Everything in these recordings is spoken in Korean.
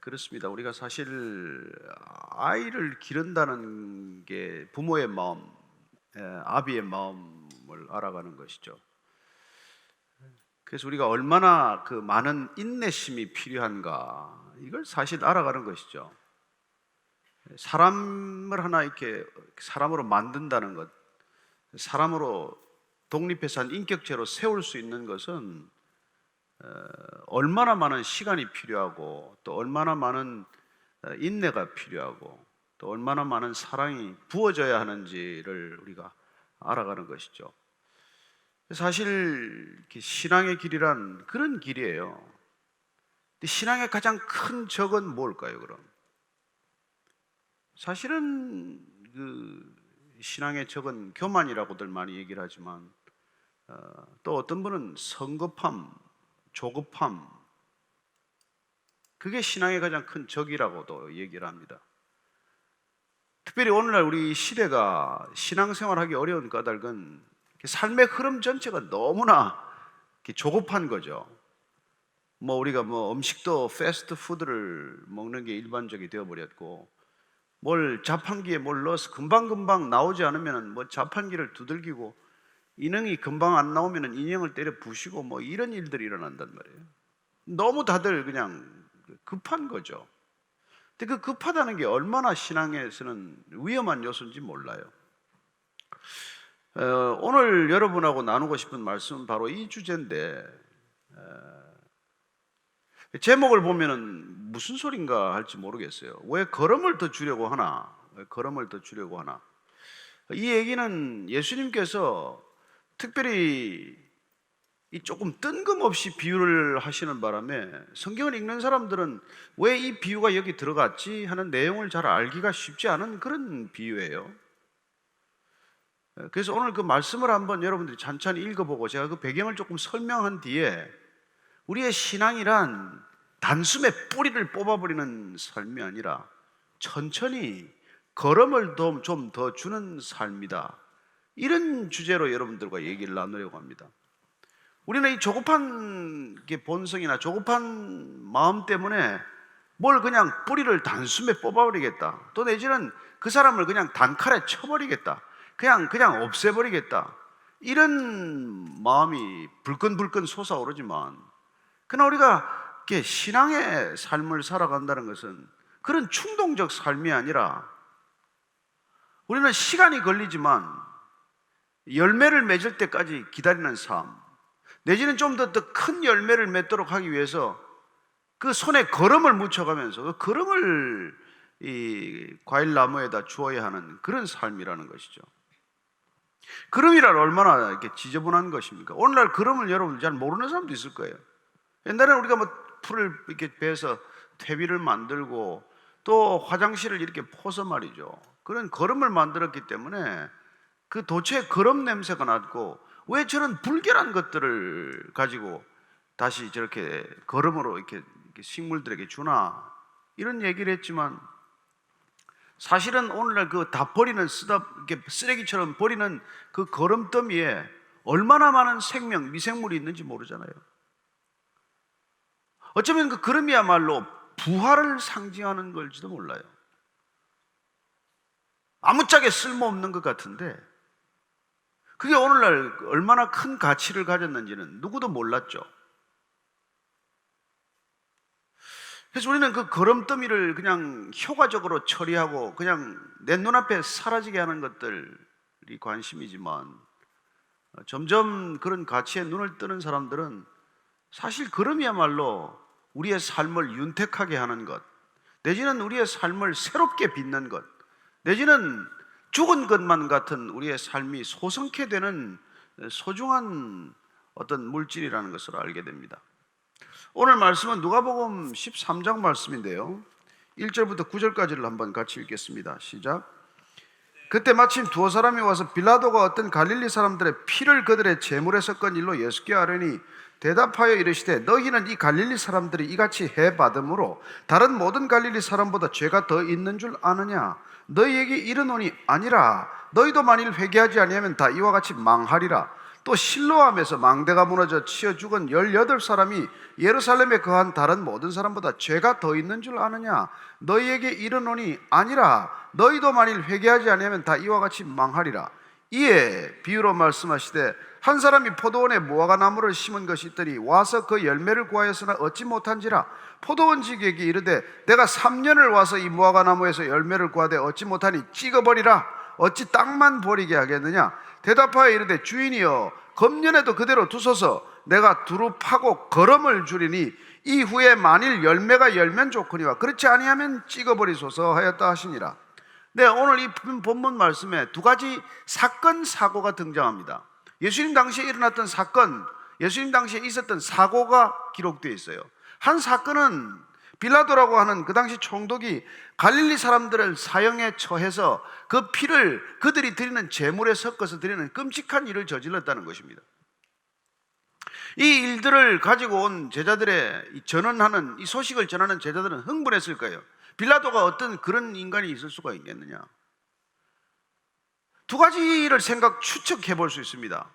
그렇습니다. 우리가 사실 아이를 기른다는 게 부모의 마음, 아비의 마음을 알아가는 것이죠. 그래서 우리가 얼마나 그 많은 인내심이 필요한가, 이걸 사실 알아가는 것이죠. 사람을 하나 이렇게 사람으로 만든다는 것, 사람으로 독립해서 한 인격체로 세울 수 있는 것은 얼마나 많은 시간이 필요하고, 또 얼마나 많은 인내가 필요하고, 또 얼마나 많은 사랑이 부어져야 하는지를 우리가 알아가는 것이죠. 사실 신앙의 길이란 그런 길이에요. 근데 신앙의 가장 큰 적은 뭘까요, 그럼? 사실은 그 신앙의 적은 교만이라고들 많이 얘기를 하지만, 또 어떤 분은 성급함, 조급함, 그게 신앙의 가장 큰 적이라고도 얘기를 합니다. 특별히 오늘날 우리 시대가 신앙생활하기 어려운 까닭은 삶의 흐름 전체가 너무나 조급한 거죠. 우리가 음식도 패스트푸드를 먹는 게 일반적이 되어버렸고, 뭘 자판기에 뭘 넣어서 금방금방 나오지 않으면 자판기를 두들기고, 인형이 금방 안 나오면 인형을 때려 부시고 이런 일들이 일어난단 말이에요. 너무 다들 그냥 급한 거죠. 근데 그 급하다는 게 얼마나 신앙에서는 위험한 요소인지 몰라요. 오늘 여러분하고 나누고 싶은 말씀은 바로 이 주제인데, 제목을 보면은 무슨 소린가 할지 모르겠어요. 왜 걸음을 더 주려고 하나? 왜 걸음을 더 주려고 하나? 이 얘기는 예수님께서 특별히 이 조금 뜬금없이 비유를 하시는 바람에 성경을 읽는 사람들은 왜 이 비유가 여기 들어갔지 하는 내용을 잘 알기가 쉽지 않은 그런 비유예요. 그래서 오늘 그 말씀을 한번 여러분들이 찬찬히 읽어보고 제가 그 배경을 조금 설명한 뒤에, 우리의 신앙이란 단숨에 뿌리를 뽑아버리는 삶이 아니라 천천히 걸음을 좀 더 주는 삶이다, 이런 주제로 여러분들과 얘기를 나누려고 합니다. 우리는 이 조급한 본성이나 조급한 마음 때문에 뭘 그냥 뿌리를 단숨에 뽑아버리겠다, 또 내지는 그 사람을 그냥 단칼에 쳐버리겠다, 그냥 없애버리겠다, 이런 마음이 불끈불끈 솟아오르지만, 그러나 우리가 신앙의 삶을 살아간다는 것은 그런 충동적 삶이 아니라, 우리는 시간이 걸리지만 열매를 맺을 때까지 기다리는 삶, 내지는 좀 더 큰 열매를 맺도록 하기 위해서 그 손에 거름을 묻혀가면서 그 거름을 이 과일나무에다 주어야 하는 그런 삶이라는 것이죠. 거름이란 얼마나 이렇게 지저분한 것입니까? 오늘날 거름을 여러분 잘 모르는 사람도 있을 거예요. 옛날에는 우리가 풀을 이렇게 베서 퇴비를 만들고, 또 화장실을 이렇게 포서 말이죠, 그런 거름을 만들었기 때문에 그 도처에 거름 냄새가 났고, 왜 저런 불결한 것들을 가지고 다시 저렇게 거름으로 이렇게 식물들에게 주나, 이런 얘기를 했지만, 사실은 오늘날 그 다 버리는 이렇게 쓰레기처럼 버리는 그 거름더미에 얼마나 많은 생명, 미생물이 있는지 모르잖아요. 어쩌면 그 거름이야말로 부활을 상징하는 걸지도 몰라요. 아무짝에 쓸모없는 것 같은데 그게 오늘날 얼마나 큰 가치를 가졌는지는 누구도 몰랐죠. 그래서 우리는 그 거름더미를 그냥 효과적으로 처리하고 그냥 내 눈앞에 사라지게 하는 것들이 관심이지만, 점점 그런 가치에 눈을 뜨는 사람들은 사실 거름이야말로 우리의 삶을 윤택하게 하는 것, 내지는 우리의 삶을 새롭게 빛낸 것, 내지는 죽은 것만 같은 우리의 삶이 소성케 되는 소중한 어떤 물질이라는 것을 알게 됩니다. 오늘 말씀은 누가복음 13장 말씀인데요, 1절부터 9절까지를 한번 같이 읽겠습니다. 시작. 그때 마침 두어 사람이 와서 빌라도가 어떤 갈릴리 사람들의 피를 그들의 제물에 섞은 일로 예수께 아뢰니, 대답하여 이르시되, 너희는 이 갈릴리 사람들이 이같이 해받음으로 다른 모든 갈릴리 사람보다 죄가 더 있는 줄 아느냐? 너희에게 이르노니 아니라, 너희도 만일 회개하지 아니하면 다 이와 같이 망하리라. 또 실로암에서 망대가 무너져 치여 죽은 18사람이 예루살렘에 거한 다른 모든 사람보다 죄가 더 있는 줄 아느냐? 너희에게 이르노니 아니라 너희도 만일 회개하지 아니하면 다 이와 같이 망하리라. 이에 비유로 말씀하시되 한 사람이 포도원에 무화과 나무를 심은 것이 있더니 와서 그 열매를 구하였으나 얻지 못한지라. 포도원지기에게 이르되 내가 3년을 와서 이 무화과 나무에서 열매를 구하되 얻지 못하니 찍어버리라. 어찌 땅만 버리게 하겠느냐? 대답하여 이르되 주인이여 금년에도 그대로 두소서. 내가 두루 파고 거름을 주리니 이후에 만일 열매가 열면 좋거니와 그렇지 아니하면 찍어버리소서 하였다 하시니라. 네, 오늘 이 본문 말씀에 두 가지 사건 사고가 등장합니다. 예수님 당시에 일어났던 사건, 예수님 당시에 있었던 사고가 기록되어 있어요. 한 사건은 빌라도라고 하는 그 당시 총독이 갈릴리 사람들을 사형에 처해서 그 피를 그들이 드리는 제물에 섞어서 드리는 끔찍한 일을 저질렀다는 것입니다. 이 일들을 가지고 온 제자들의 전언하는, 이 소식을 전하는 제자들은 흥분했을 거예요. 빌라도가 어떤 그런 인간이 있을 수가 있겠느냐? 두 가지를 추측해 볼 수 있습니다.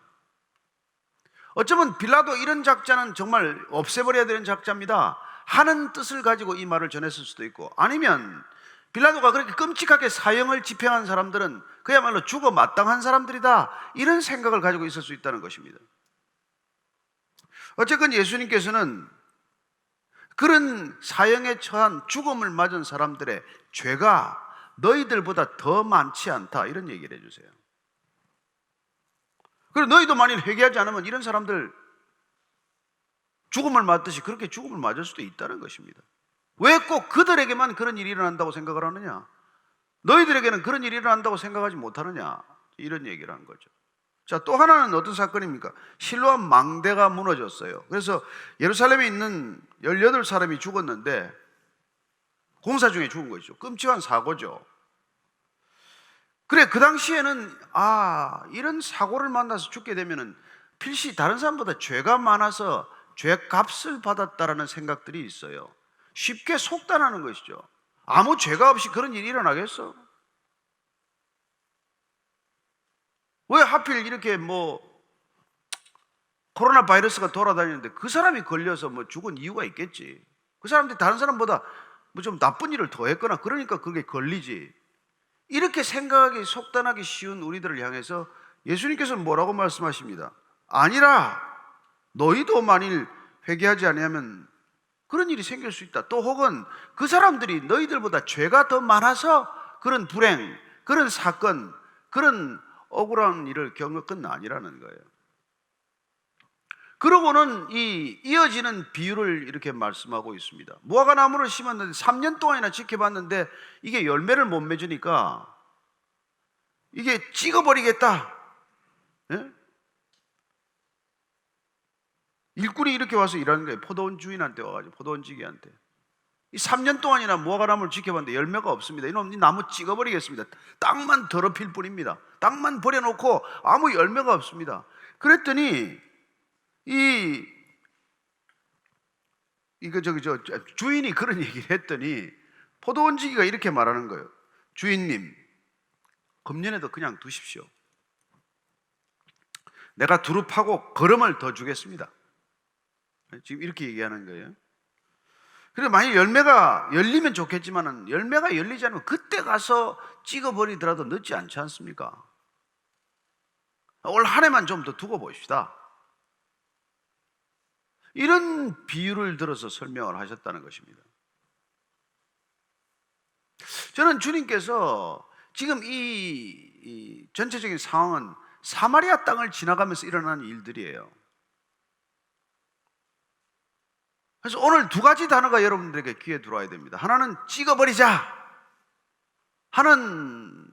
어쩌면 빌라도 이런 작자는 정말 없애버려야 되는 작자입니다 하는 뜻을 가지고 이 말을 전했을 수도 있고, 아니면 빌라도가 그렇게 끔찍하게 사형을 집행한 사람들은 그야말로 죽어 마땅한 사람들이다, 이런 생각을 가지고 있을 수 있다는 것입니다. 어쨌건 예수님께서는 그런 사형에 처한 죽음을 맞은 사람들의 죄가 너희들보다 더 많지 않다, 이런 얘기를 해주세요. 그리고 너희도 만일 회개하지 않으면 이런 사람들 죽음을 맞듯이 그렇게 죽음을 맞을 수도 있다는 것입니다. 왜 꼭 그들에게만 그런 일이 일어난다고 생각을 하느냐? 너희들에게는 그런 일이 일어난다고 생각하지 못하느냐? 이런 얘기를 한 거죠. 자, 또 하나는 어떤 사건입니까? 실로암 망대가 무너졌어요. 그래서 예루살렘에 있는 18사람이 죽었는데 공사 중에 죽은 것이죠. 끔찍한 사고죠. 그래, 그 당시에는 이런 사고를 만나서 죽게 되면은 필시 다른 사람보다 죄가 많아서 죄값을 받았다라는 생각들이 있어요. 쉽게 속단하는 것이죠. 아무 죄가 없이 그런 일이 일어나겠어? 왜 하필 이렇게 코로나 바이러스가 돌아다니는데 그 사람이 걸려서 죽은 이유가 있겠지. 그 사람들이 다른 사람보다 좀 나쁜 일을 더 했거나 그러니까 그게 걸리지. 이렇게 생각하기 속단하기 쉬운 우리들을 향해서 예수님께서는 뭐라고 말씀하십니다. 아니라 너희도 만일 회개하지 아니하면 그런 일이 생길 수 있다. 또 혹은 그 사람들이 너희들보다 죄가 더 많아서 그런 불행, 그런 사건, 그런 억울한 일을 겪을 건 아니라는 거예요. 그러고는 이 이어지는 비유를 이렇게 말씀하고 있습니다. 무화과 나무를 심었는데 3년 동안이나 지켜봤는데 이게 열매를 못 맺으니까 이게 찍어버리겠다. 예? 일꾼이 이렇게 와서 일하는 거예요. 포도원 주인한테 와가지고, 포도원지기한테. 이 3년 동안이나 무화과 나무를 지켜봤는데 열매가 없습니다. 이놈 이 나무 찍어버리겠습니다. 땅만 더럽힐 뿐입니다. 땅만 버려놓고 아무 열매가 없습니다. 그랬더니 주인이 그런 얘기를 했더니 포도원지기가 이렇게 말하는 거예요. 주인님, 금년에도 그냥 두십시오. 내가 두루 파고 거름을 더 주겠습니다. 지금 이렇게 얘기하는 거예요. 그래, 만약 열매가 열리면 좋겠지만 열매가 열리지 않으면 그때 가서 찍어버리더라도 늦지 않지 않습니까? 올 한 해만 좀 더 두고 보십시다. 이런 비유를 들어서 설명을 하셨다는 것입니다. 저는 주님께서 지금 이 전체적인 상황은 사마리아 땅을 지나가면서 일어나는 일들이에요. 그래서 오늘 두 가지 단어가 여러분들에게 귀에 들어와야 됩니다. 하나는 찍어버리자 하는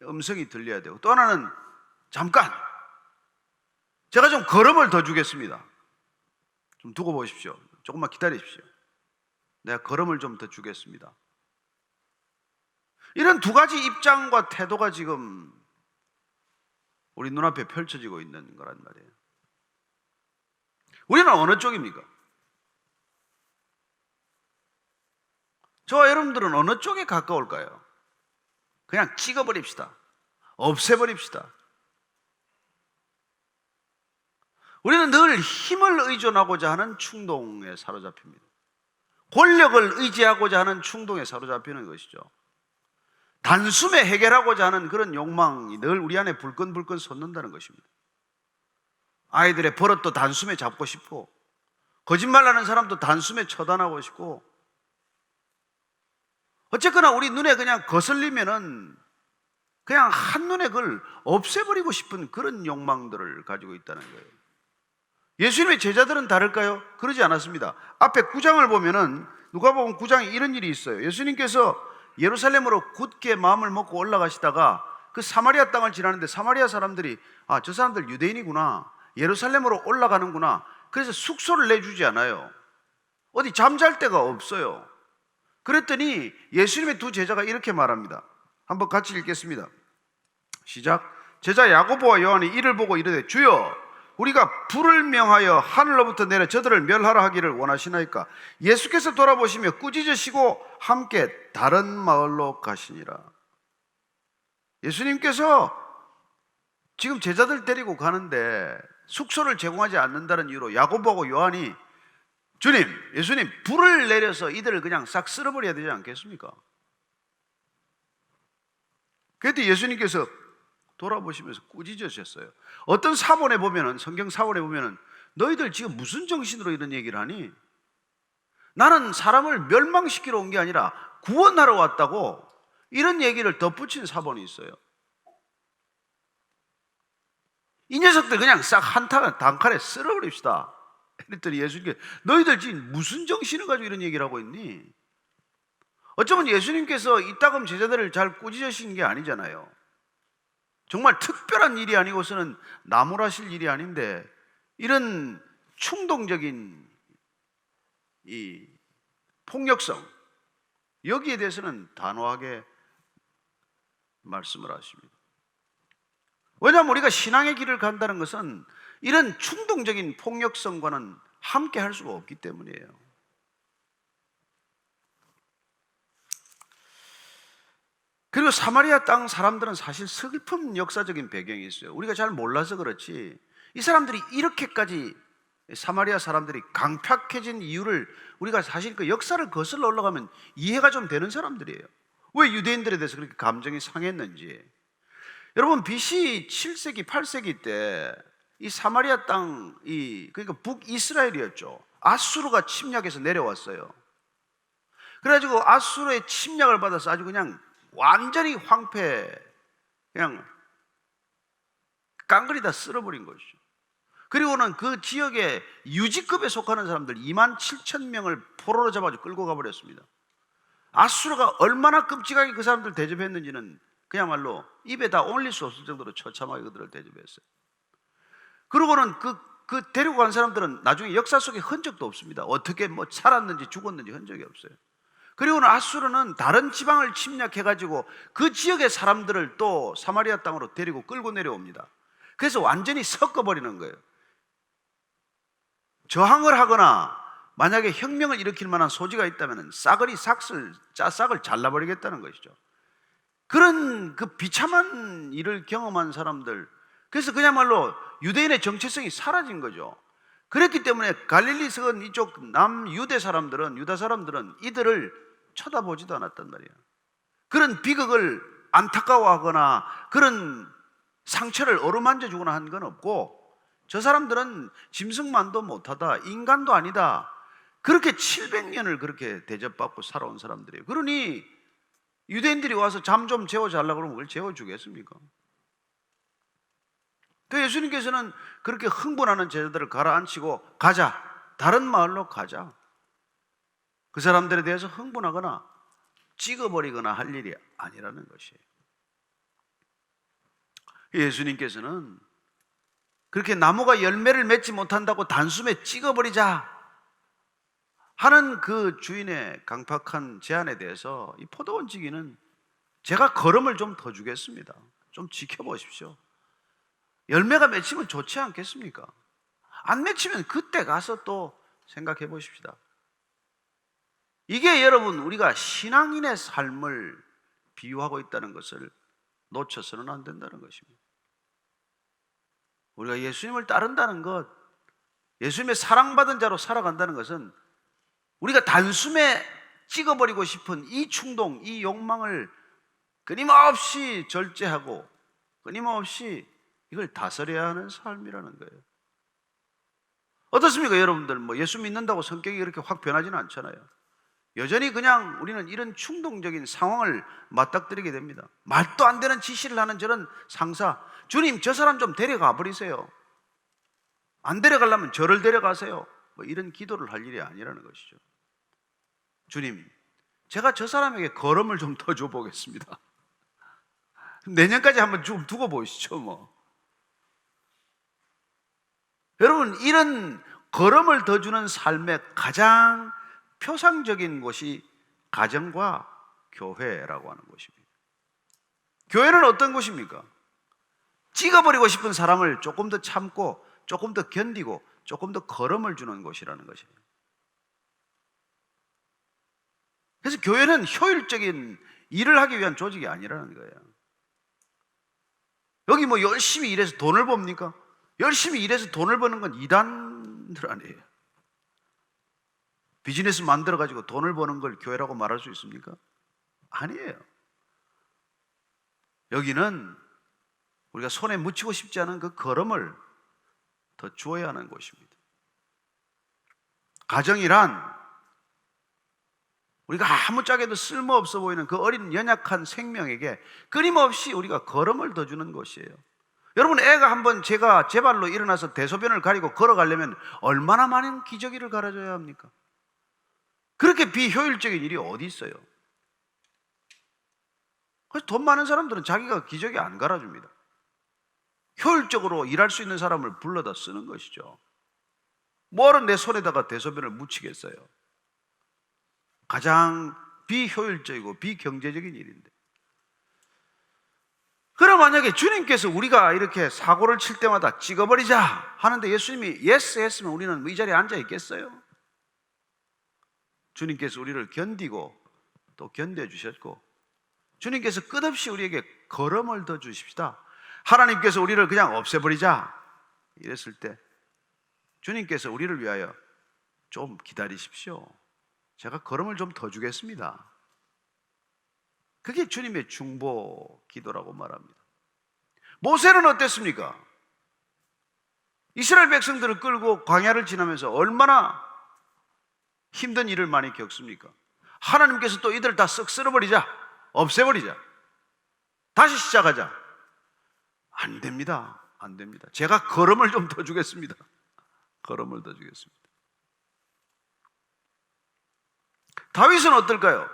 음성이 들려야 되고, 또 하나는 잠깐 제가 좀 거름을 더 주겠습니다. 좀 두고 보십시오. 조금만 기다리십시오. 내가 거름을 좀 더 주겠습니다. 이런 두 가지 입장과 태도가 지금 우리 눈앞에 펼쳐지고 있는 거란 말이에요. 우리는 어느 쪽입니까? 저와 여러분들은 어느 쪽에 가까울까요? 그냥 찍어버립시다. 없애버립시다. 우리는 늘 힘을 의존하고자 하는 충동에 사로잡힙니다. 권력을 의지하고자 하는 충동에 사로잡히는 것이죠. 단숨에 해결하고자 하는 그런 욕망이 늘 우리 안에 불끈불끈 솟는다는 것입니다. 아이들의 버릇도 단숨에 잡고 싶고, 거짓말하는 사람도 단숨에 처단하고 싶고, 어쨌거나 우리 눈에 그냥 거슬리면은 그냥 한눈에 그걸 없애버리고 싶은 그런 욕망들을 가지고 있다는 거예요. 예수님의 제자들은 다를까요? 그러지 않았습니다. 앞에 9장을 보면은 누가복음 9장에 이런 일이 있어요. 예수님께서 예루살렘으로 굳게 마음을 먹고 올라가시다가 그 사마리아 땅을 지나는데 사마리아 사람들이 저 사람들 유대인이구나, 예루살렘으로 올라가는구나, 그래서 숙소를 내주지 않아요. 어디 잠잘 데가 없어요. 그랬더니 예수님의 두 제자가 이렇게 말합니다. 한번 같이 읽겠습니다. 시작. 제자 야고보와 요한이 이를 보고 이르되 주여, 우리가 불을 명하여 하늘로부터 내려 저들을 멸하라 하기를 원하시나이까? 예수께서 돌아보시며 꾸짖으시고 함께 다른 마을로 가시니라. 예수님께서 지금 제자들 데리고 가는데 숙소를 제공하지 않는다는 이유로 야고보하고 요한이 주님, 예수님, 불을 내려서 이들을 그냥 싹 쓸어버려야 되지 않겠습니까? 그랬더니 예수님께서 돌아보시면서 꾸짖으셨어요. 어떤 사본에 보면은, 성경 사본에 보면은 너희들 지금 무슨 정신으로 이런 얘기를 하니? 나는 사람을 멸망시키러 온 게 아니라 구원하러 왔다고, 이런 얘기를 덧붙인 사본이 있어요. 이 녀석들 그냥 싹 단칼에 쓸어버립시다. 그랬더니 예수님께서 너희들 지금 무슨 정신을 가지고 이런 얘기를 하고 있니? 어쩌면 예수님께서 이따금 제자들을 잘 꾸짖으신 게 아니잖아요. 정말 특별한 일이 아니고서는 나무라실 일이 아닌데 이런 충동적인 이 폭력성, 여기에 대해서는 단호하게 말씀을 하십니다. 왜냐하면 우리가 신앙의 길을 간다는 것은 이런 충동적인 폭력성과는 함께 할 수가 없기 때문이에요. 그리고 사마리아 땅 사람들은 사실 슬픈 역사적인 배경이 있어요. 우리가 잘 몰라서 그렇지, 이 사람들이 이렇게까지, 사마리아 사람들이 강팍해진 이유를 우리가 사실 그 역사를 거슬러 올라가면 이해가 좀 되는 사람들이에요. 왜 유대인들에 대해서 그렇게 감정이 상했는지. 여러분, BC 7세기 8세기 때 이 사마리아 땅이, 그러니까 북이스라엘이었죠. 아수르가 침략해서 내려왔어요. 그래가지고 아수르의 침략을 받아서 아주 그냥 완전히 황폐, 그냥 깡그리 다 쓸어버린 것이죠. 그리고는 그 지역에 유지급에 속하는 사람들 2만 7천 명을 포로로 잡아서 끌고 가버렸습니다. 아수르가 얼마나 끔찍하게 그 사람들 대접했는지는 그야말로 입에 다 올릴 수 없을 정도로 처참하게 그들을 대접했어요. 그러고는 그 데리고 간 사람들은 나중에 역사 속에 흔적도 없습니다. 어떻게 뭐 살았는지 죽었는지 흔적이 없어요. 그리고는 아수르는 다른 지방을 침략해가지고 그 지역의 사람들을 또 사마리아 땅으로 데리고 끌고 내려옵니다. 그래서 완전히 섞어버리는 거예요. 저항을 하거나 만약에 혁명을 일으킬 만한 소지가 있다면 싹을 잘라버리겠다는 것이죠. 그런 그 비참한 일을 경험한 사람들, 그래서 그야말로 유대인의 정체성이 사라진 거죠. 그랬기 때문에 갈릴리성 이쪽 남유대 사람들은, 유다 사람들은 이들을 쳐다보지도 않았단 말이에요. 그런 비극을 안타까워하거나 그런 상처를 어루만져 주거나 한 건 없고, 저 사람들은 짐승만도 못하다, 인간도 아니다, 그렇게 700년을 그렇게 대접받고 살아온 사람들이에요. 그러니 유대인들이 와서 잠 좀 재워달라고 그러면 그걸 재워주겠습니까? 그 예수님께서는 그렇게 흥분하는 제자들을 가라앉히고 가자, 다른 마을로 가자. 그 사람들에 대해서 흥분하거나 찍어버리거나 할 일이 아니라는 것이에요. 예수님께서는 그렇게 나무가 열매를 맺지 못한다고 단숨에 찍어버리자 하는 그 주인의 강팍한 제안에 대해서 이 포도원 지기는 제가 걸음을 좀 더 주겠습니다. 좀 지켜보십시오. 열매가 맺히면 좋지 않겠습니까? 안 맺히면 그때 가서 또 생각해 보십시다. 이게 여러분, 우리가 신앙인의 삶을 비유하고 있다는 것을 놓쳐서는 안 된다는 것입니다. 우리가 예수님을 따른다는 것, 예수님의 사랑받은 자로 살아간다는 것은 우리가 단숨에 찍어버리고 싶은 이 충동, 이 욕망을 끊임없이 절제하고 끊임없이 이걸 다스려야 하는 삶이라는 거예요. 어떻습니까? 여러분들 예수 믿는다고 성격이 그렇게 확 변하지는 않잖아요. 여전히 그냥 우리는 이런 충동적인 상황을 맞닥뜨리게 됩니다. 말도 안 되는 지시를 하는 저런 상사, 주님 저 사람 좀 데려가 버리세요. 안 데려가려면 저를 데려가세요. 이런 기도를 할 일이 아니라는 것이죠. 주님, 제가 저 사람에게 걸음을 좀 더 줘보겠습니다. 내년까지 한번 좀 두고 보시죠. 여러분, 이런 걸음을 더 주는 삶의 가장 표상적인 곳이 가정과 교회라고 하는 것입니다. 교회는 어떤 곳입니까? 찍어버리고 싶은 사람을 조금 더 참고 조금 더 견디고 조금 더 걸음을 주는 곳이라는 것이에요. 그래서 교회는 효율적인 일을 하기 위한 조직이 아니라는 거예요. 여기 열심히 일해서 돈을 봅니까? 열심히 일해서 돈을 버는 건 이단들 아니에요. 비즈니스 만들어가지고 돈을 버는 걸 교회라고 말할 수 있습니까? 아니에요. 여기는 우리가 손에 묻히고 싶지 않은 그 걸음을 더 주어야 하는 곳입니다. 가정이란 우리가 아무짝에도 쓸모없어 보이는 그 어린 연약한 생명에게 끊임없이 우리가 걸음을 더 주는 곳이에요. 여러분, 애가 한번 제가 제 발로 일어나서 대소변을 가리고 걸어가려면 얼마나 많은 기저귀를 갈아줘야 합니까? 그렇게 비효율적인 일이 어디 있어요? 그래서 돈 많은 사람들은 자기가 기저귀 안 갈아줍니다. 효율적으로 일할 수 있는 사람을 불러다 쓰는 것이죠. 뭐하러 내 손에다가 대소변을 묻히겠어요? 가장 비효율적이고 비경제적인 일인데. 그럼 만약에 주님께서 우리가 이렇게 사고를 칠 때마다 찍어버리자 하는데 예수님이 예스 했으면 우리는 이 자리에 앉아 있겠어요? 주님께서 우리를 견디고 또 견뎌주셨고, 주님께서 끝없이 우리에게 걸음을 더 주십시다. 하나님께서 우리를 그냥 없애버리자 이랬을 때 주님께서 우리를 위하여 좀 기다리십시오. 제가 걸음을 좀 더 주겠습니다. 그게 주님의 중보 기도라고 말합니다. 모세는 어땠습니까? 이스라엘 백성들을 끌고 광야를 지나면서 얼마나 힘든 일을 많이 겪습니까? 하나님께서 또 이들을 다 쓱 쓸어버리자, 없애버리자, 다시 시작하자. 안 됩니다. 안 됩니다. 제가 걸음을 좀 더 주겠습니다. 걸음을 더 주겠습니다. 다윗은 어떨까요?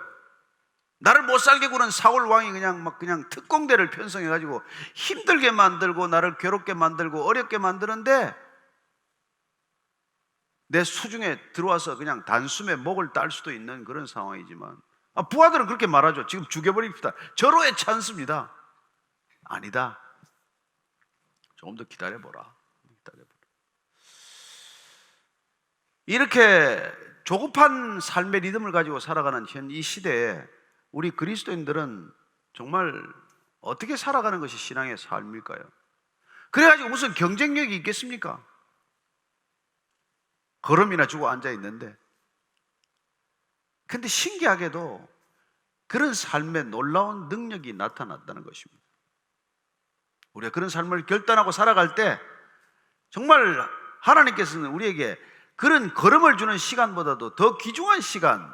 나를 못 살게 구는 사울 왕이 그냥 특공대를 편성해가지고 힘들게 만들고 나를 괴롭게 만들고 어렵게 만드는데 내 수중에 들어와서 그냥 단숨에 목을 딸 수도 있는 그런 상황이지만, 부하들은 그렇게 말하죠. 지금 죽여버립시다. 절호의 찬스입니다. 아니다. 조금 더 기다려보라. 이렇게 조급한 삶의 리듬을 가지고 살아가는 현 이 시대에 우리 그리스도인들은 정말 어떻게 살아가는 것이 신앙의 삶일까요? 그래가지고 무슨 경쟁력이 있겠습니까? 걸음이나 주고 앉아 있는데. 근데 신기하게도 그런 삶에 놀라운 능력이 나타났다는 것입니다. 우리가 그런 삶을 결단하고 살아갈 때 정말 하나님께서는 우리에게 그런 걸음을 주는 시간보다도 더 귀중한 시간,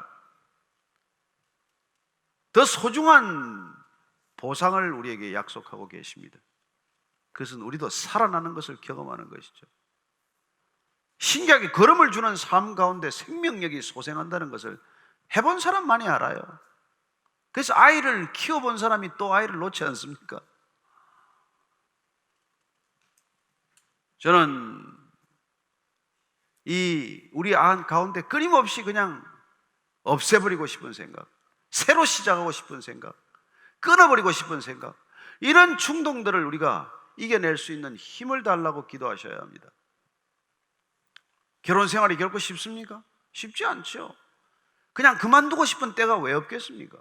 더 소중한 보상을 우리에게 약속하고 계십니다. 그것은 우리도 살아나는 것을 경험하는 것이죠. 신기하게 걸음을 주는 삶 가운데 생명력이 솟아난다는 것을 해본 사람만이 알아요. 그래서 아이를 키워본 사람이 또 아이를 놓지 않습니까? 저는 우리 안 가운데 끊임없이 그냥 없애버리고 싶은 생각, 새로 시작하고 싶은 생각, 끊어버리고 싶은 생각, 이런 충동들을 우리가 이겨낼 수 있는 힘을 달라고 기도하셔야 합니다. 결혼 생활이 결코 쉽습니까? 쉽지 않죠. 그냥 그만두고 싶은 때가 왜 없겠습니까?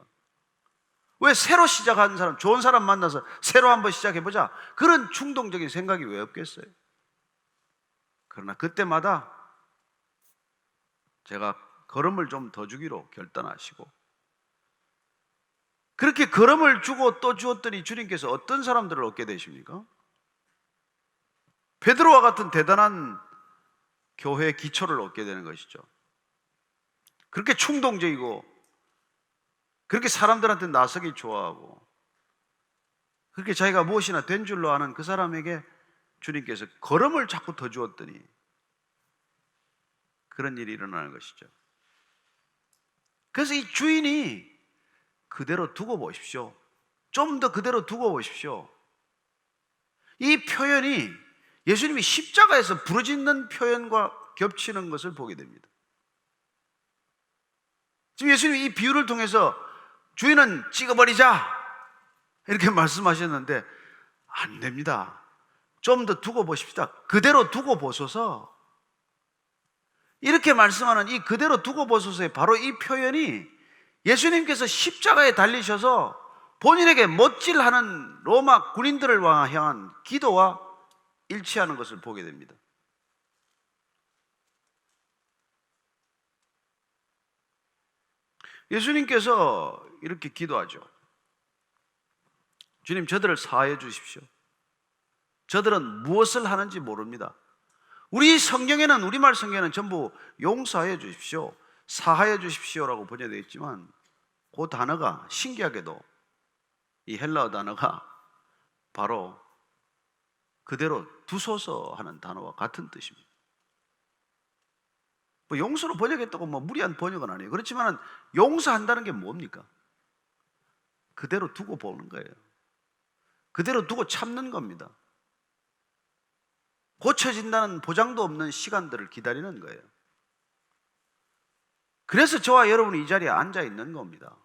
왜 새로 시작하는 사람, 좋은 사람 만나서 새로 한번 시작해보자, 그런 충동적인 생각이 왜 없겠어요? 그러나 그때마다 제가 걸음을 좀 더 주기로 결단하시고, 그렇게 걸음을 주고 또 주었더니 주님께서 어떤 사람들을 얻게 되십니까? 베드로와 같은 대단한 교회의 기초를 얻게 되는 것이죠. 그렇게 충동적이고, 그렇게 사람들한테 나서기 좋아하고, 그렇게 자기가 무엇이나 된 줄로 아는 그 사람에게 주님께서 걸음을 자꾸 더 주었더니 그런 일이 일어나는 것이죠. 그래서 이 주인이 그대로 두고 보십시오. 좀 더 그대로 두고 보십시오. 이 표현이 예수님이 십자가에서 부르짖는 표현과 겹치는 것을 보게 됩니다. 지금 예수님이 이 비유를 통해서 주인은 찍어버리자 이렇게 말씀하셨는데 안 됩니다. 좀 더 두고 보십시다. 그대로 두고 보소서. 이렇게 말씀하는 이 그대로 두고 보소서의 바로 이 표현이 예수님께서 십자가에 달리셔서 본인에게 못질하는 로마 군인들을 향한 기도와 일치하는 것을 보게 됩니다. 예수님께서 이렇게 기도하죠. 주님, 저들을 사하여 주십시오. 저들은 무엇을 하는지 모릅니다. 우리 성경에는, 우리말 성경에는 전부 용서하여 주십시오, 사하여 주십시오라고 번역되어 있지만 그 단어가 신기하게도 이 헬라어 단어가 바로 그대로 두소서 하는 단어와 같은 뜻입니다. 뭐 용서로 번역했다고 뭐 무리한 번역은 아니에요. 그렇지만 용서한다는 게 뭡니까? 그대로 두고 보는 거예요. 그대로 두고 참는 겁니다. 고쳐진다는 보장도 없는 시간들을 기다리는 거예요. 그래서 저와 여러분이 이 자리에 앉아 있는 겁니다.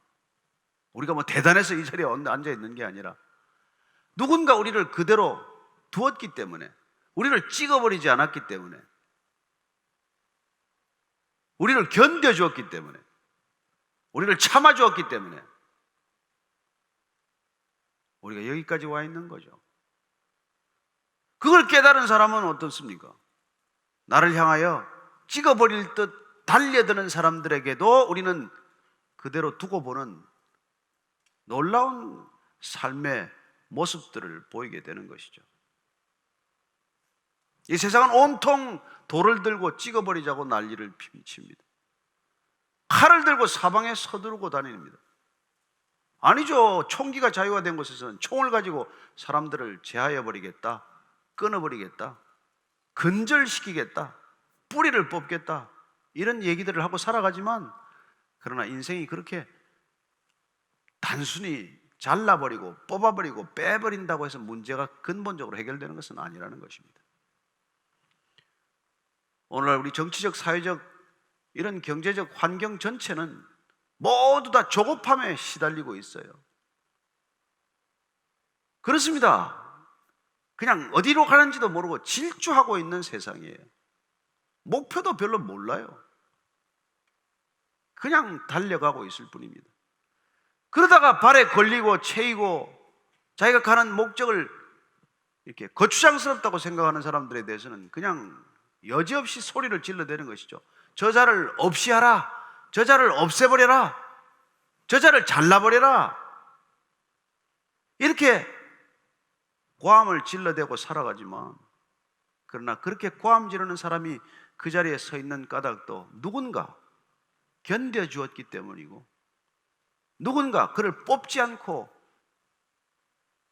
우리가 뭐 대단해서 이 자리에 앉아 있는 게 아니라 누군가 우리를 그대로 두었기 때문에, 우리를 찍어버리지 않았기 때문에, 우리를 견뎌주었기 때문에, 우리를 참아주었기 때문에 우리가 여기까지 와 있는 거죠. 그걸 깨달은 사람은 어떻습니까? 나를 향하여 찍어버릴 듯 달려드는 사람들에게도 우리는 그대로 두고 보는 놀라운 삶의 모습들을 보이게 되는 것이죠. 이 세상은 온통 돌을 들고 찍어버리자고 난리를 칩니다. 칼을 들고 사방에 서두르고 다닙니다. 아니죠. 총기가 자유화된 곳에서는 총을 가지고 사람들을 제하여버리겠다, 끊어버리겠다, 근절시키겠다, 뿌리를 뽑겠다, 이런 얘기들을 하고 살아가지만, 그러나 인생이 그렇게 단순히 잘라버리고 뽑아버리고 빼버린다고 해서 문제가 근본적으로 해결되는 것은 아니라는 것입니다. 오늘날 우리 정치적, 사회적, 이런 경제적 환경 전체는 모두 다 조급함에 시달리고 있어요. 그렇습니다. 그냥 어디로 가는지도 모르고 질주하고 있는 세상이에요. 목표도 별로 몰라요. 그냥 달려가고 있을 뿐입니다. 그러다가 발에 걸리고 채이고 자기가 가는 목적을 이렇게 거추장스럽다고 생각하는 사람들에 대해서는 그냥 여지없이 소리를 질러대는 것이죠. 저자를 없이 하라, 저자를 없애버려라, 저자를 잘라버려라, 이렇게 고함을 질러대고 살아가지만, 그러나 그렇게 고함 지르는 사람이 그 자리에 서 있는 까닭도 누군가 견뎌주었기 때문이고, 누군가 그를 뽑지 않고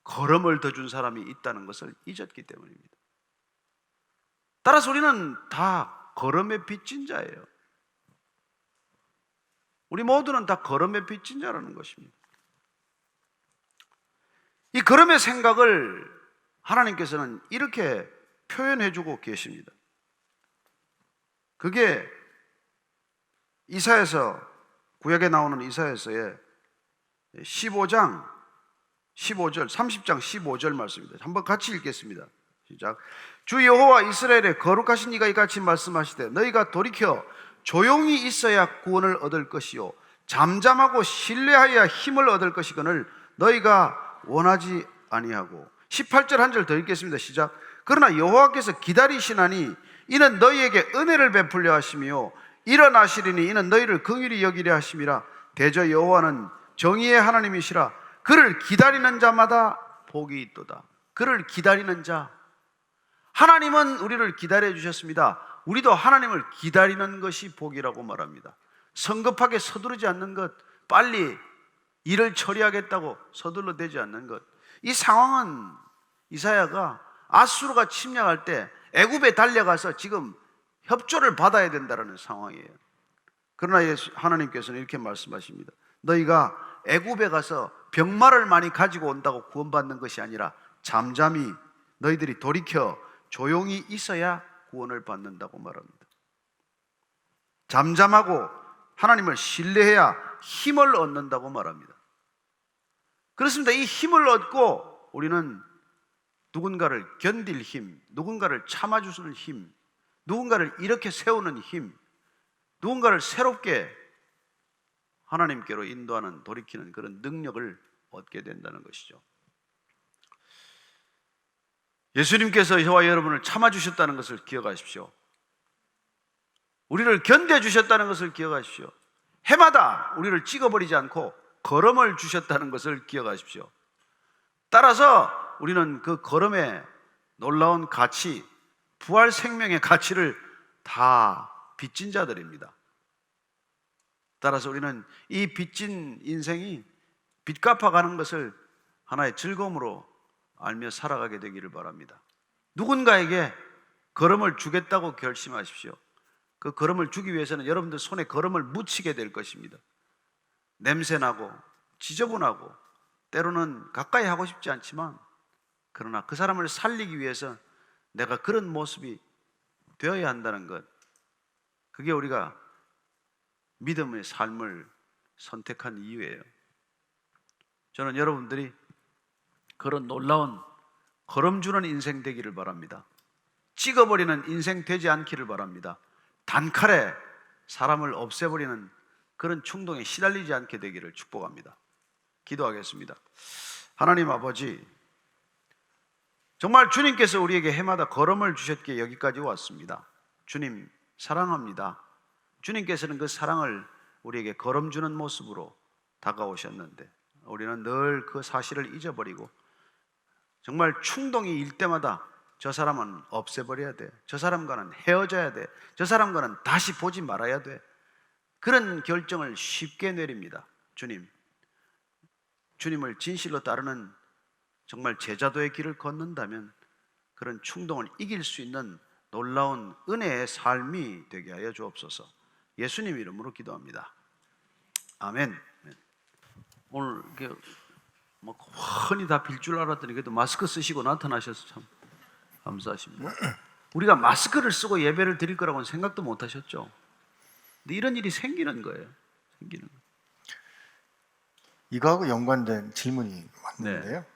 걸음을 더 준 사람이 있다는 것을 잊었기 때문입니다. 따라서 우리는 다 걸음에 빚진 자예요. 우리 모두는 다 걸음에 빚진 자라는 것입니다. 이 걸음의 생각을 하나님께서는 이렇게 표현해주고 계십니다. 그게 이사야서, 구약에 나오는 이사야서의 15장 15절, 30장 15절 말씀입니다. 한번 같이 읽겠습니다. 시작. 주 여호와 이스라엘의 거룩하신 이가 이같이 말씀하시되, 너희가 돌이켜 조용히 있어야 구원을 얻을 것이요 잠잠하고 신뢰하여야 힘을 얻을 것이거늘 너희가 원하지 아니하고. 18절 한 절 더 읽겠습니다. 시작. 그러나 여호와께서 기다리시나니 이는 너희에게 은혜를 베풀려 하시며 일어나시리니 이는 너희를 긍휼히 여기려 하심이라. 대저 여호와는 정의의 하나님이시라. 그를 기다리는 자마다 복이 있도다. 그를 기다리는 자, 하나님은 우리를 기다려 주셨습니다. 우리도 하나님을 기다리는 것이 복이라고 말합니다. 성급하게 서두르지 않는 것, 빨리 일을 처리하겠다고 서둘러 대지 않는 것. 이 상황은 이사야가 아수르가 침략할 때 애굽에 달려가서 지금 협조를 받아야 된다는 상황이에요. 그러나 하나님께서는 이렇게 말씀하십니다. 너희가 애굽에 가서 병마를 많이 가지고 온다고 구원받는 것이 아니라 잠잠히 너희들이 돌이켜 조용히 있어야 구원을 받는다고 말합니다. 잠잠하고 하나님을 신뢰해야 힘을 얻는다고 말합니다. 그렇습니다. 이 힘을 얻고 우리는 누군가를 견딜 힘, 누군가를 참아주는 힘, 누군가를 이렇게 세우는 힘, 누군가를 새롭게 하나님께로 인도하는, 돌이키는 그런 능력을 얻게 된다는 것이죠. 예수님께서 저와 여러분을 참아주셨다는 것을 기억하십시오. 우리를 견뎌주셨다는 것을 기억하십시오. 해마다 우리를 찍어버리지 않고 걸음을 주셨다는 것을 기억하십시오. 따라서 우리는 그 걸음의 놀라운 가치, 부활 생명의 가치를 다 빚진 자들입니다. 따라서 우리는 이 빚진 인생이 빚 갚아가는 것을 하나의 즐거움으로 알며 살아가게 되기를 바랍니다. 누군가에게 걸음을 주겠다고 결심하십시오. 그 걸음을 주기 위해서는 여러분들 손에 걸음을 묻히게 될 것입니다. 냄새나고 지저분하고 때로는 가까이 하고 싶지 않지만, 그러나 그 사람을 살리기 위해서 내가 그런 모습이 되어야 한다는 것, 그게 우리가 믿음의 삶을 선택한 이유예요. 저는 여러분들이 그런 놀라운 걸음 주는 인생 되기를 바랍니다. 찍어버리는 인생 되지 않기를 바랍니다. 단칼에 사람을 없애버리는 그런 충동에 시달리지 않게 되기를 축복합니다. 기도하겠습니다. 하나님 아버지, 정말 주님께서 우리에게 해마다 걸음을 주셨기에 여기까지 왔습니다. 주님 사랑합니다. 주님께서는 그 사랑을 우리에게 걸음 주는 모습으로 다가오셨는데 우리는 늘 그 사실을 잊어버리고 정말 충동이 일 때마다 저 사람은 없애버려야 돼, 저 사람과는 헤어져야 돼, 저 사람과는 다시 보지 말아야 돼, 그런 결정을 쉽게 내립니다. 주님을 진실로 따르는 정말 제자도의 길을 걷는다면 그런 충동을 이길 수 있는 놀라운 은혜의 삶이 되게 하여 주옵소서. 예수님 이름으로 기도합니다. 아멘. 오늘 이렇게 뭐 훤히 다 빌 줄 알았더니 그래도 마스크 쓰시고 나타나셔서 참 감사하십니다. 우리가 마스크를 쓰고 예배를 드릴 거라고는 생각도 못 하셨죠. 근데 이런 일이 생기는 거예요. 이거하고 연관된 질문이 왔는데요. 네.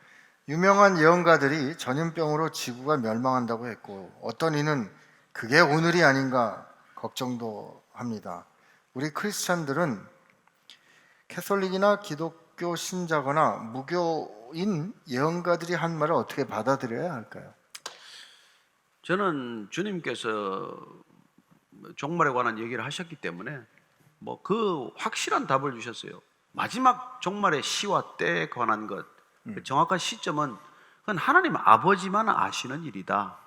유명한 예언가들이 전염병으로 지구가 멸망한다고 했고, 어떤 이는 그게 오늘이 아닌가 걱정도 합니다. 우리 크리스찬들은 캐톨릭이나 기독교 신자거나 무교인 예언가들이 한 말을 어떻게 받아들여야 할까요? 저는 주님께서 종말에 관한 얘기를 하셨기 때문에 뭐 그 확실한 답을 주셨어요. 마지막 종말의 시와 때에 관한 것, 그 정확한 시점은 그건 하나님 아버지만 아시는 일이다.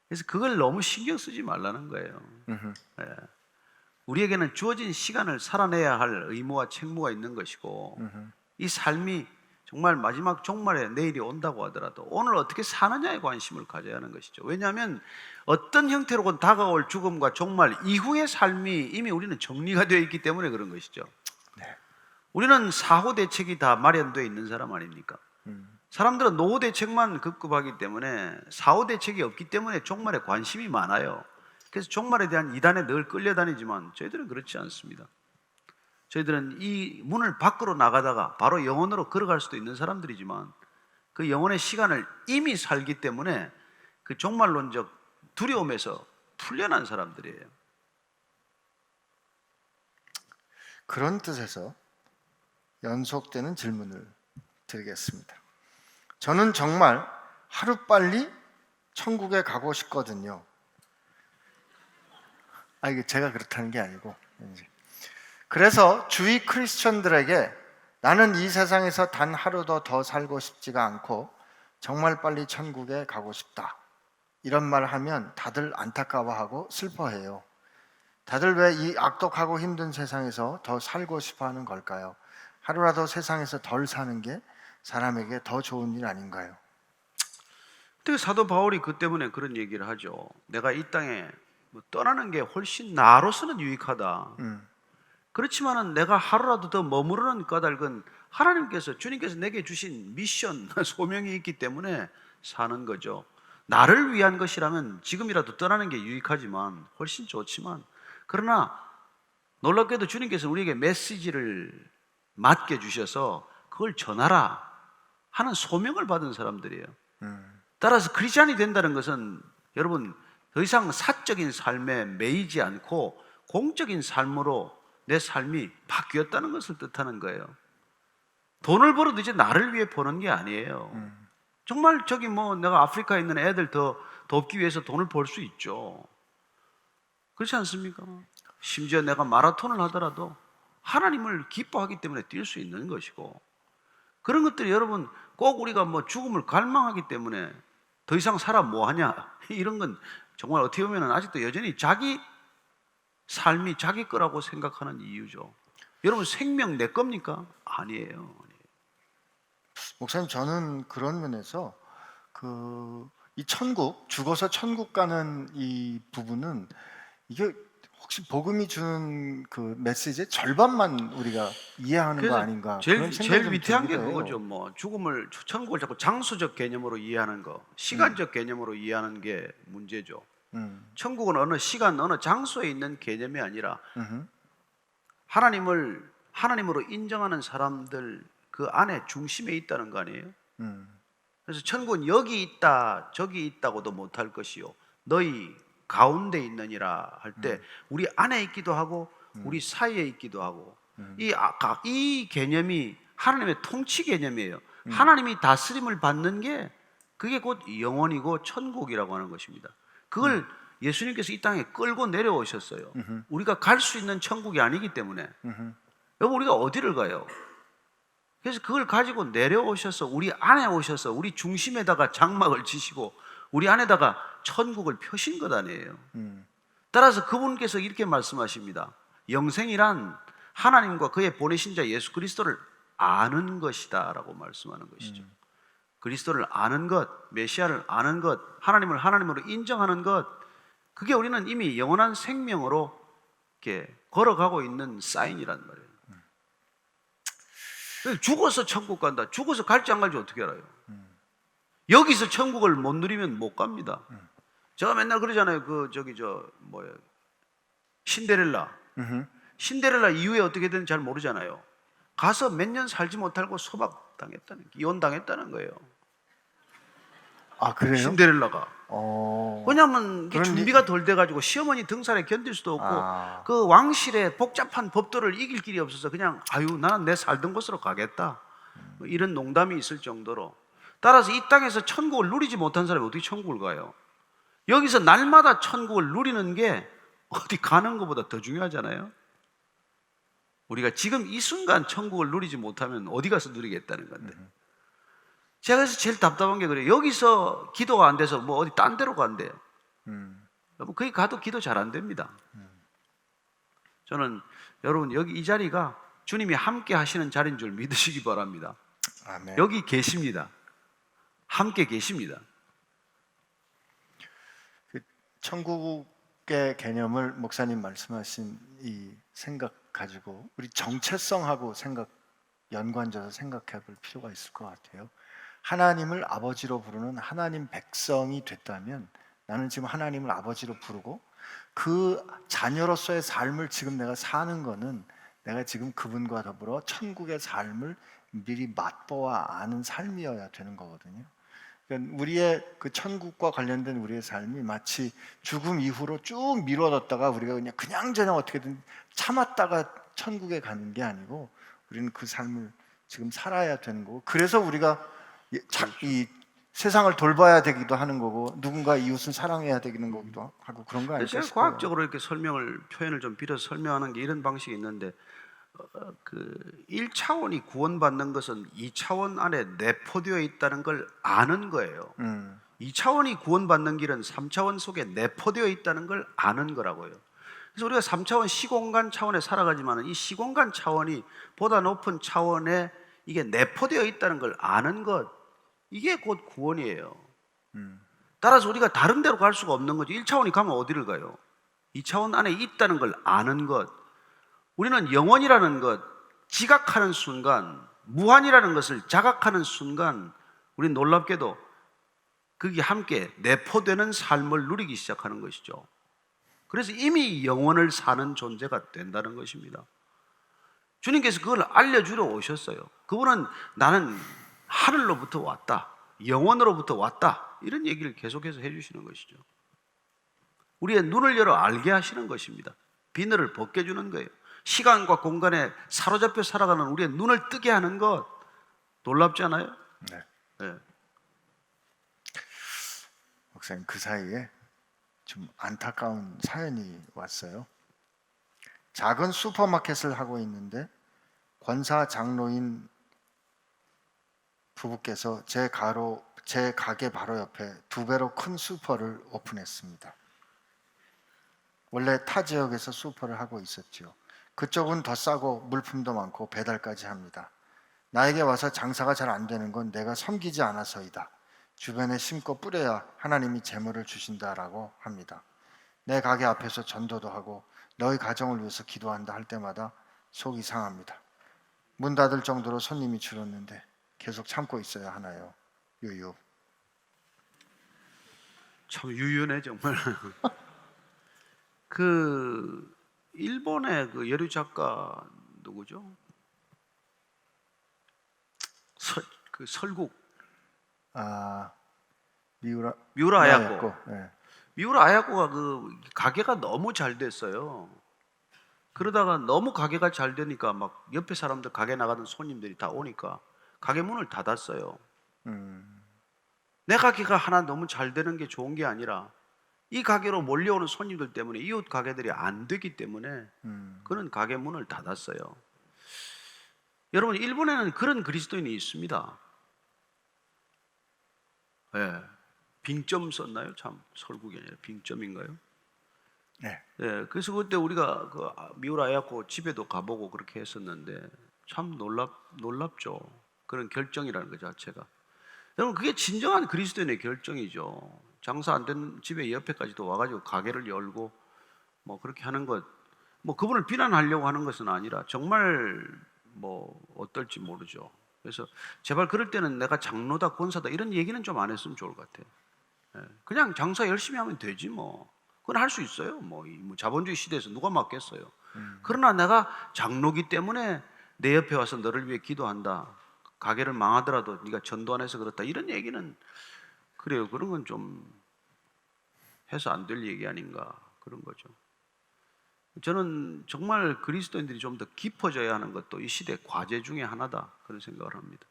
그래서 그걸 너무 신경 쓰지 말라는 거예요. 예. 우리에게는 주어진 시간을 살아내야 할 의무와 책무가 있는 것이고, 이 삶이 정말 마지막 종말에 내일이 온다고 하더라도 오늘 어떻게 사느냐에 관심을 가져야 하는 것이죠. 왜냐하면 어떤 형태로건 다가올 죽음과 종말 이후의 삶이 이미 우리는 정리가 되어 있기 때문에 그런 것이죠. 네. 우리는 사후 대책이 다 마련되어 있는 사람 아닙니까? 사람들은 노후 대책만 급급하기 때문에 사후 대책이 없기 때문에 종말에 관심이 많아요. 그래서 종말에 대한 이단에 늘 끌려다니지만 저희들은 그렇지 않습니다. 저희들은 이 문을 밖으로 나가다가 바로 영혼으로 걸어갈 수도 있는 사람들이지만 그 영혼의 시간을 이미 살기 때문에 그 종말론적 두려움에서 풀려난 사람들이에요. 그런 뜻에서 연속되는 질문을 드리겠습니다. 저는 정말 하루빨리 천국에 가고 싶거든요. 이게 제가 그렇다는 게 아니고 이제. 그래서 주위 크리스천들에게 나는 이 세상에서 단 하루도 더 살고 싶지가 않고 정말 빨리 천국에 가고 싶다, 이런 말 하면 다들 안타까워하고 슬퍼해요. 다들 왜 이 악독하고 힘든 세상에서 더 살고 싶어 하는 걸까요? 하루라도 세상에서 덜 사는 게 사람에게 더 좋은 일 아닌가요? 근데 사도 바울이 그 때문에 그런 얘기를 하죠. 내가 이 땅에 뭐 떠나는 게 훨씬 나로서는 유익하다. 그렇지만은 내가 하루라도 더 머무르는 까닭은 주님께서 내게 주신 미션, 소명이 있기 때문에 사는 거죠. 나를 위한 것이라면 지금이라도 떠나는 게 유익하지만 훨씬 좋지만, 그러나 놀랍게도 주님께서 우리에게 메시지를 맡겨 주셔서 그걸 전하라 하는 소명을 받은 사람들이에요. 따라서 크리스찬이 된다는 것은 여러분 더 이상 사적인 삶에 매이지 않고 공적인 삶으로 내 삶이 바뀌었다는 것을 뜻하는 거예요. 돈을 벌어도 이제 나를 위해 버는 게 아니에요. 정말 내가 아프리카에 있는 애들 더 돕기 위해서 돈을 벌 수 있죠. 그렇지 않습니까? 심지어 내가 마라톤을 하더라도 하나님을 기뻐하기 때문에 뛸 수 있는 것이고, 그런 것들이 여러분 꼭 우리가 죽음을 갈망하기 때문에 더 이상 살아 뭐하냐 이런 건 정말 어떻게 보면 아직도 여전히 자기 삶이 자기 거라고 생각하는 이유죠. 여러분 생명 내 겁니까? 아니에요. 목사님, 저는 그런 면에서 이 천국, 죽어서 천국 가는 이 부분은 이게 혹시 복음이 주는 그 메시지의 절반만 우리가 이해하는 거 아닌가, 그런 생각이 제일 좀 위태한 게 들기도 해요. 그거죠. 천국을 자꾸 장소적 개념으로 이해하는 거, 시간적 개념으로 이해하는 게 문제죠. 천국은 어느 시간, 어느 장소에 있는 개념이 아니라 하나님으로 인정하는 사람들 그 안에 중심에 있다는 거 아니에요? 그래서 천국은 여기 있다 저기 있다고도 못할 것이요 너희 가운데 있느니라 할 때 우리 안에 있기도 하고 우리 사이에 있기도 하고, 이 개념이 하나님의 통치 개념이에요. 하나님이 다스림을 받는 게 그게 곧 영원이고 천국이라고 하는 것입니다. 그걸 예수님께서 이 땅에 끌고 내려오셨어요. 우리가 갈 수 있는 천국이 아니기 때문에. 여러분 우리가 어디를 가요? 그래서 그걸 가지고 내려오셔서 우리 안에 오셔서 우리 중심에다가 장막을 치시고 우리 안에다가 천국을 펴신 것 아니에요. 따라서 그분께서 이렇게 말씀하십니다. 영생이란 하나님과 그의 보내신 자 예수 그리스도를 아는 것이다 라고 말씀하는 것이죠. 그리스도를 아는 것, 메시아를 아는 것, 하나님을 하나님으로 인정하는 것, 그게 우리는 이미 영원한 생명으로 이렇게 걸어가고 있는 사인이란 말이에요. 죽어서 천국 간다. 죽어서 갈지 안 갈지 어떻게 알아요? 여기서 천국을 못 누리면 못 갑니다. 제가 맨날 그러잖아요. 신데렐라 이후에 어떻게 되는지 잘 모르잖아요. 가서 몇 년 살지 못하고 이혼 당했다는 거예요. 아, 그래요? 신데렐라가. 왜냐하면 이게 그런 준비가 덜 돼가지고 시어머니 등살에 견딜 수도 없고 아. 그 왕실의 복잡한 법도를 이길 길이 없어서 그냥 나는 내 살던 곳으로 가겠다, 이런 농담이 있을 정도로. 따라서 이 땅에서 천국을 누리지 못한 사람이 어떻게 천국을 가요? 여기서 날마다 천국을 누리는 게 어디 가는 것보다 더 중요하잖아요. 우리가 지금 이 순간 천국을 누리지 못하면 어디 가서 누리겠다는 건데. 제가 그래서 제일 답답한 게 그래요. 여기서 기도가 안 돼서 어디 딴 데로 간대요. 거기 가도 기도 잘 안 됩니다. 저는 여러분 여기 이 자리가 주님이 함께 하시는 자리인 줄 믿으시기 바랍니다. 아멘. 여기 계십니다. 함께 계십니다. 천국의 개념을 목사님 말씀하신 이 생각 가지고 우리 정체성하고 연관져서 생각해 볼 필요가 있을 것 같아요. 하나님을 아버지로 부르는 하나님 백성이 됐다면, 나는 지금 하나님을 아버지로 부르고 그 자녀로서의 삶을 지금 내가 사는 거는 내가 지금 그분과 더불어 천국의 삶을 미리 맛보아 아는 삶이어야 되는 거거든요. 그러니까 우리의 그 천국과 관련된 우리의 삶이 마치 죽음 이후로 쭉 미뤄뒀다가 우리가 그냥 어떻게든 참았다가 천국에 가는 게 아니고, 우리는 그 삶을 지금 살아야 되는 거고, 그래서 우리가 이 세상을 돌봐야 되기도 하는 거고 누군가 이웃을 사랑해야 되는 거기도 하고 그런 거 아닐까 제가 싶어요. 과학적으로 이렇게 표현을 좀 빌어서 설명하는 게 이런 방식이 있는데, 그 1차원이 구원받는 것은 2차원 안에 내포되어 있다는 걸 아는 거예요. 2차원이 구원받는 길은 3차원 속에 내포되어 있다는 걸 아는 거라고요. 그래서 우리가 3차원 시공간 차원에 살아가지만 이 시공간 차원이 보다 높은 차원에 이게 내포되어 있다는 걸 아는 것, 이게 곧 구원이에요. 따라서 우리가 다른 데로 갈 수가 없는 거죠. 1차원이 가면 어디를 가요? 2차원 안에 있다는 걸 아는 것. 우리는 영원이라는 것, 지각하는 순간, 무한이라는 것을 자각하는 순간, 우리 놀랍게도 그게 함께 내포되는 삶을 누리기 시작하는 것이죠. 그래서 이미 영원을 사는 존재가 된다는 것입니다. 주님께서 그걸 알려주러 오셨어요. 그분은 나는 하늘로부터 왔다, 영원으로부터 왔다, 이런 얘기를 계속해서 해주시는 것이죠. 우리의 눈을 열어 알게 하시는 것입니다. 비늘을 벗겨주는 거예요. 시간과 공간에 사로잡혀 살아가는 우리의 눈을 뜨게 하는 것, 놀랍지 않아요? 네. 네. 목사님, 그 사이에 좀 안타까운 사연이 왔어요. 작은 슈퍼마켓을 하고 있는데 권사 장로인 부부께서 제 가게 바로 옆에 2배로 큰 슈퍼를 오픈했습니다. 원래 타 지역에서 슈퍼를 하고 있었죠. 그쪽은 더 싸고 물품도 많고 배달까지 합니다. 나에게 와서 장사가 잘 안 되는 건 내가 섬기지 않아서이다. 주변에 심고 뿌려야 하나님이 재물을 주신다라고 합니다. 내 가게 앞에서 전도도 하고 너희 가정을 위해서 기도한다 할 때마다 속이 상합니다. 문 닫을 정도로 손님이 줄었는데 계속 참고 있어야 하나요? 유유. 참 유연해 정말. 그 일본의 그 여류 작가 누구죠? 그 설국 미우라 아야코. 네. 미우라 아야코가 그 가게가 너무 잘 됐어요. 그러다가 너무 가게가 잘 되니까 막 옆에 사람들 가게 나가는 손님들이 다 오니까 가게 문을 닫았어요. 내 가게가 하나 너무 잘 되는 게 좋은 게 아니라 이 가게로 몰려오는 손님들 때문에 이웃 가게들이 안 되기 때문에 그는 가게 문을 닫았어요. 여러분, 일본에는 그런 그리스도인이 있습니다. 예, 빙점 썼나요? 참 설국이 아니라 빙점인가요? 네. 예, 그래서 그때 우리가 그 미우라 아야코 집에도 가보고 그렇게 했었는데 참 놀랍죠. 그런 결정이라는 것 자체가. 여러분, 그게 진정한 그리스도인의 결정이죠. 장사 안 되는 집에 옆에까지도 와가지고 가게를 열고 뭐 그렇게 하는 것, 뭐 그분을 비난하려고 하는 것은 아니라 정말 뭐 어떨지 모르죠. 그래서 제발 그럴 때는 내가 장로다 권사다 이런 얘기는 좀 안 했으면 좋을 것 같아요. 예, 그냥 장사 열심히 하면 되지 뭐. 그건 할 수 있어요. 뭐 자본주의 시대에서 누가 막겠어요. 그러나 내가 장로기 때문에 내 옆에 와서 너를 위해 기도한다. 가게를 망하더라도 네가 전도 안 해서 그렇다. 이런 얘기는 그래요. 그런 건 좀 해서 안 될 얘기 아닌가 그런 거죠. 저는 정말 그리스도인들이 좀 더 깊어져야 하는 것도 이 시대 과제 중에 하나다 그런 생각을 합니다.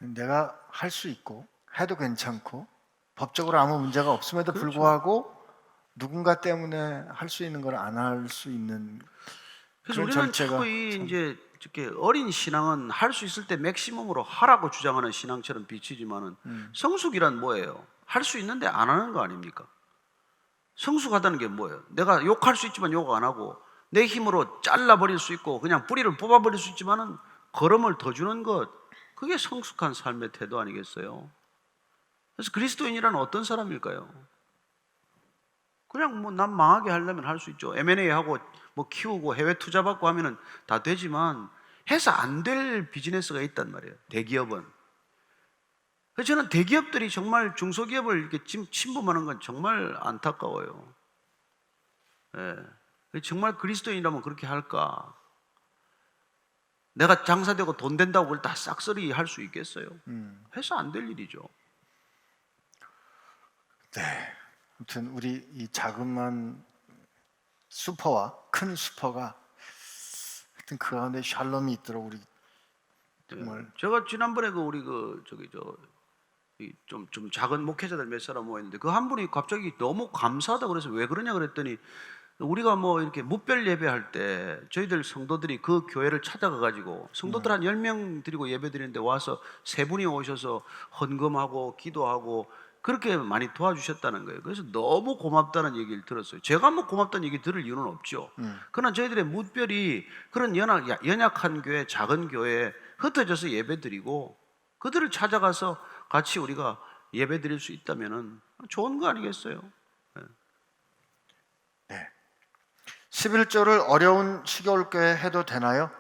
내가 할 수 있고 해도 괜찮고 법적으로 아무 문제가 없음에도 그렇죠. 불구하고 누군가 때문에 할 수 있는 걸 안 할 수 있는 그래서 그런 우리는 절제가 자꾸 이제 이렇게 어린 신앙은 할 수 있을 때 맥시멈으로 하라고 주장하는 신앙처럼 비치지만은 성숙이란 뭐예요? 할 수 있는데 안 하는 거 아닙니까? 성숙하다는 게 뭐예요? 내가 욕할 수 있지만 욕 안 하고 내 힘으로 잘라버릴 수 있고 그냥 뿌리를 뽑아버릴 수 있지만은 걸음을 더 주는 것, 그게 성숙한 삶의 태도 아니겠어요? 그래서 그리스도인이란 어떤 사람일까요? 그냥 뭐 난 망하게 하려면 할 수 있죠. M&A 하고 뭐 키우고 해외 투자 받고 하면은 다 되지만 해서 안 될 비즈니스가 있단 말이에요. 대기업은. 그래서 저는 대기업들이 정말 중소기업을 이렇게 침범하는 건 정말 안타까워요. 예. 정말 그리스도인이라면 그렇게 할까? 내가 장사되고 돈 된다고 그걸 다 싹쓸이 할 수 있겠어요? 해서 안 될 일이죠. 네. 아무튼 우리 이 자그만 슈퍼와 큰 슈퍼가 하여튼 그 가운데 샬롬이 있도록 우리 정말 제가 지난번에 그 우리 좀 작은 목회자들 몇 사람 모였는데 그 한 분이 갑자기 너무 감사하다 그래서 왜 그러냐 그랬더니 우리가 뭐 이렇게 무별 예배할 때 저희들 성도들이 그 교회를 찾아가 가지고 성도들 한 10명 드리고 예배 드리는데 와서 세 분이 오셔서 헌금하고 기도하고 그렇게 많이 도와주셨다는 거예요. 그래서 너무 고맙다는 얘기를 들었어요. 제가 뭐 고맙다는 얘기 들을 이유는 없죠. 그러나 저희들의 무별이 그런 연약한 교회, 작은 교회에 흩어져서 예배 드리고 그들을 찾아가서 같이 우리가 예배 드릴 수 있다면은 좋은 거 아니겠어요? 네. 11조를 어려운 시골교회 해도 되나요?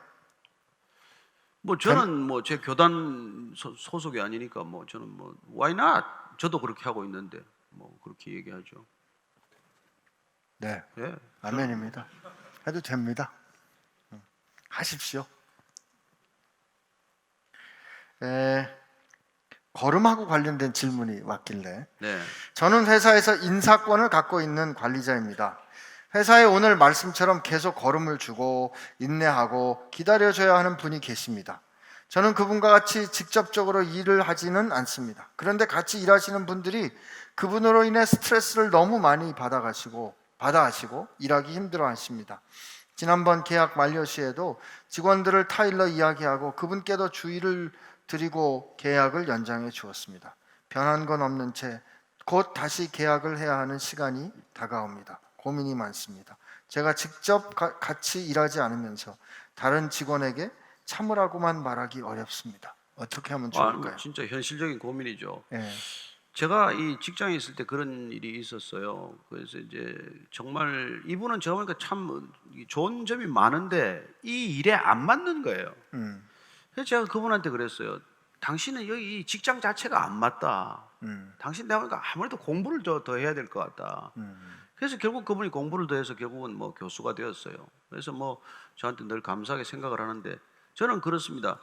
뭐 저는 뭐 제 교단 소속이 아니니까 뭐 저는 뭐 why not? 저도 그렇게 하고 있는데 뭐 그렇게 얘기하죠. 네. 예. 아멘입니다. 해도 됩니다. 하십시오. 걸음하고 관련된 질문이 왔길래 네. 저는 회사에서 인사권을 갖고 있는 관리자입니다. 회사에 오늘 말씀처럼 계속 걸음을 주고 인내하고 기다려줘야 하는 분이 계십니다. 저는 그분과 같이 직접적으로 일을 하지는 않습니다. 그런데 같이 일하시는 분들이 그분으로 인해 스트레스를 너무 많이 받아 하시고 일하기 힘들어 하십니다. 지난번 계약 만료 시에도 직원들을 타일러 이야기하고 그분께도 주의를 드리고 계약을 연장해 주었습니다. 변한 건 없는 채 곧 다시 계약을 해야 하는 시간이 다가옵니다. 고민이 많습니다. 제가 직접 같이 일하지 않으면서 다른 직원에게 참으라고만 말하기 어렵습니다. 어떻게 하면 좋을까요? 진짜 현실적인 고민이죠. 예. 제가 이 직장에 있을 때 그런 일이 있었어요. 그래서 이제 정말 이분은 제가 보니까 참 좋은 점이 많은데 이 일에 안 맞는 거예요. 그래서 제가 그분한테 그랬어요. 당신은 여기 이 직장 자체가 안 맞다. 당신 내가 보니까 아무래도 공부를 더 해야 될 것 같다. 그래서 결국 그분이 공부를 더 해서 결국은 뭐 교수가 되었어요. 그래서 뭐 저한테 늘 감사하게 생각을 하는데 저는 그렇습니다.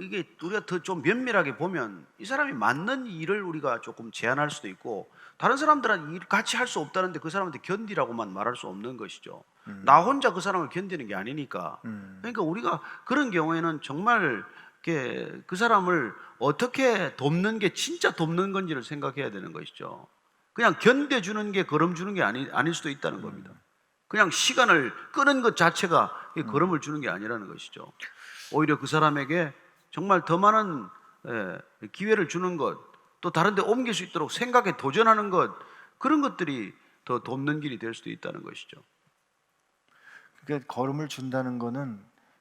이게 우리가 더 좀 면밀하게 보면 이 사람이 맞는 일을 우리가 조금 제한할 수도 있고 다른 사람들은 일 같이 할 수 없다는데 그 사람한테 견디라고만 말할 수 없는 것이죠. 나 혼자 그 사람을 견디는 게 아니니까. 그러니까 우리가 그런 경우에는 정말 이렇게 그 사람을 어떻게 돕는 게 진짜 돕는 건지를 생각해야 되는 것이죠. 그냥 견뎌주는 게 걸음 주는 게 아닐 수도 있다는 겁니다. 그냥 시간을 끄는 것 자체가 걸음을 주는 게 아니라는 것이죠. 오히려 그 사람에게 정말 더 많은 기회를 주는 것, 또 다른 데 옮길 수 있도록 생각에 도전하는 것, 그런 것들이 더 돕는 길이 될 수도 있다는 것이죠. 그러니까 걸음을 준다는 거는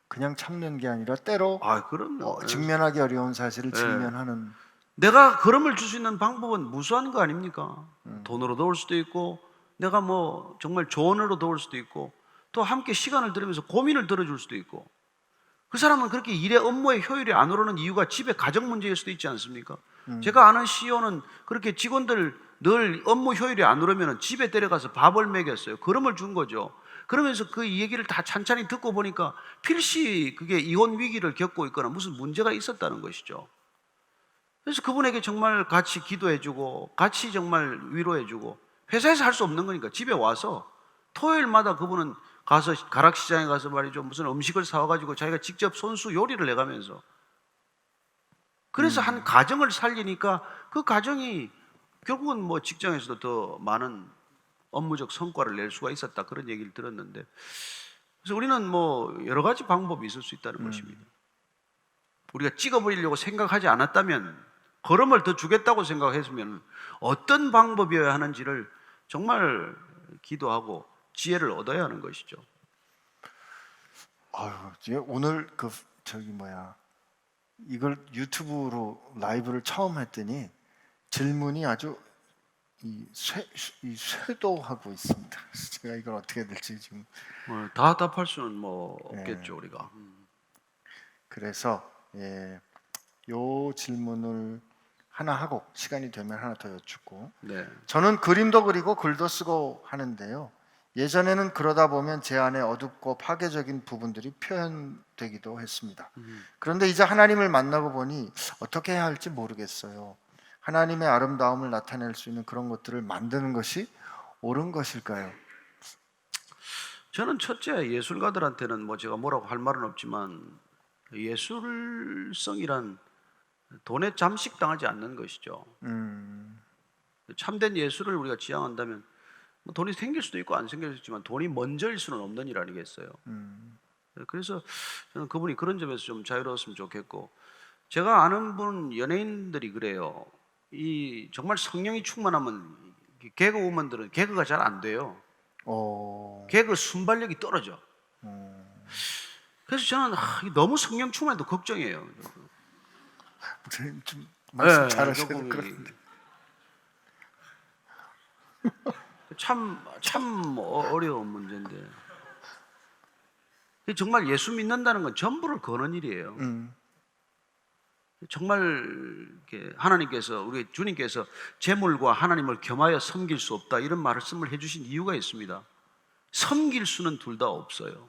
그냥 참는 게 아니라 때로 그럼요. 직면하기 어려운 사실을 직면하는. 내가 걸음을 줄 수 있는 방법은 무수한 거 아닙니까? 돈으로 도울 수도 있고 내가 뭐 정말 조언으로 도울 수도 있고 또 함께 시간을 들으면서 고민을 들어줄 수도 있고 그 사람은 그렇게 일의 업무의 효율이 안 오르는 이유가 집에 가정 문제일 수도 있지 않습니까? 제가 아는 CEO는 그렇게 직원들 늘 업무 효율이 안 오르면 집에 데려가서 밥을 먹였어요. 걸음을 준 거죠. 그러면서 그 얘기를 다 찬찬히 듣고 보니까 필시 그게 이혼 위기를 겪고 있거나 무슨 문제가 있었다는 것이죠. 그래서 그분에게 정말 같이 기도해주고 같이 정말 위로해주고 회사에서 할 수 없는 거니까 집에 와서 토요일마다 그분은 가서 가락시장에 가서 말이죠 무슨 음식을 사와가지고 자기가 직접 손수 요리를 해가면서 그래서 한 가정을 살리니까 그 가정이 결국은 뭐 직장에서도 더 많은 업무적 성과를 낼 수가 있었다 그런 얘기를 들었는데 그래서 우리는 뭐 여러 가지 방법이 있을 수 있다는 것입니다. 우리가 찍어버리려고 생각하지 않았다면 걸음을 더 주겠다고 생각했으면 어떤 방법이어야 하는지를 정말 기도하고 지혜를 얻어야 하는 것이죠. 오늘 이걸 유튜브로 라이브를 처음 했더니 질문이 아주 쇄도하고 있습니다. 제가 이걸 어떻게 해야 될지 지금 다 답할 수는 뭐 없겠죠 우리가. 그래서 요 질문을 하나 하고 시간이 되면 하나 더 여쭙고. 저는 그림도 그리고 글도 쓰고 하는데요. 예전에는 그러다 보면 제 안에 어둡고 파괴적인 부분들이 표현되기도 했습니다. 그런데 이제 하나님을 만나고 보니 어떻게 해야 할지 모르겠어요. 하나님의 아름다움을 나타낼 수 있는 그런 것들을 만드는 것이 옳은 것일까요? 저는 첫째 예술가들한테는 뭐 제가 뭐라고 할 말은 없지만 예술성이란 돈에 잠식당하지 않는 것이죠. 참된 예수를 우리가 지향한다면 뭐 돈이 생길 수도 있고 안 생길 수도 있지만 돈이 먼저일 수는 없는 일 아니겠어요. 그래서 저는 그분이 그런 점에서 좀 자유로웠으면 좋겠고, 제가 아는 분 연예인들이 그래요. 이 정말 성령이 충만하면 개그우먼들은 개그가 잘 안 돼요. 개그 순발력이 떨어져. 그래서 저는 너무 성령 충만해도 걱정이에요. 목사님 좀 말씀 네, 잘하셔야 조금 될 것 같은데. 참 어려운 문제인데, 정말 예수 믿는다는 건 전부를 거는 일이에요. 정말 이렇게 하나님께서, 우리 주님께서 재물과 하나님을 겸하여 섬길 수 없다 이런 말씀을 해주신 이유가 있습니다. 섬길 수는 둘 다 없어요.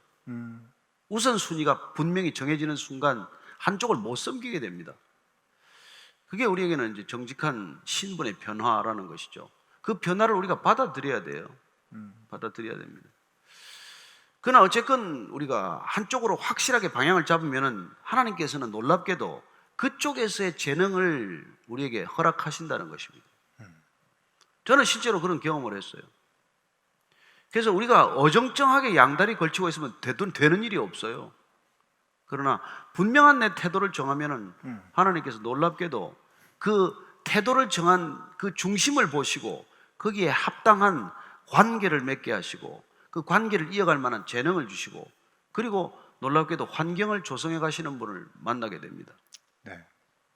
우선순위가 분명히 정해지는 순간 한쪽을 못 섬기게 됩니다. 그게 우리에게는 이제 정직한 신분의 변화라는 것이죠. 그 변화를 우리가 받아들여야 돼요. 받아들여야 됩니다. 그러나 어쨌건 우리가 한쪽으로 확실하게 방향을 잡으면은 하나님께서는 놀랍게도 그쪽에서의 재능을 우리에게 허락하신다는 것입니다. 저는 실제로 그런 경험을 했어요. 그래서 우리가 어정쩡하게 양다리 걸치고 있으면 되는 일이 없어요. 그러나 분명한 내 태도를 정하면은 하나님께서 놀랍게도 그 태도를 정한 그 중심을 보시고 거기에 합당한 관계를 맺게 하시고 그 관계를 이어갈 만한 재능을 주시고, 그리고 놀랍게도 환경을 조성해 가시는 분을 만나게 됩니다. 네.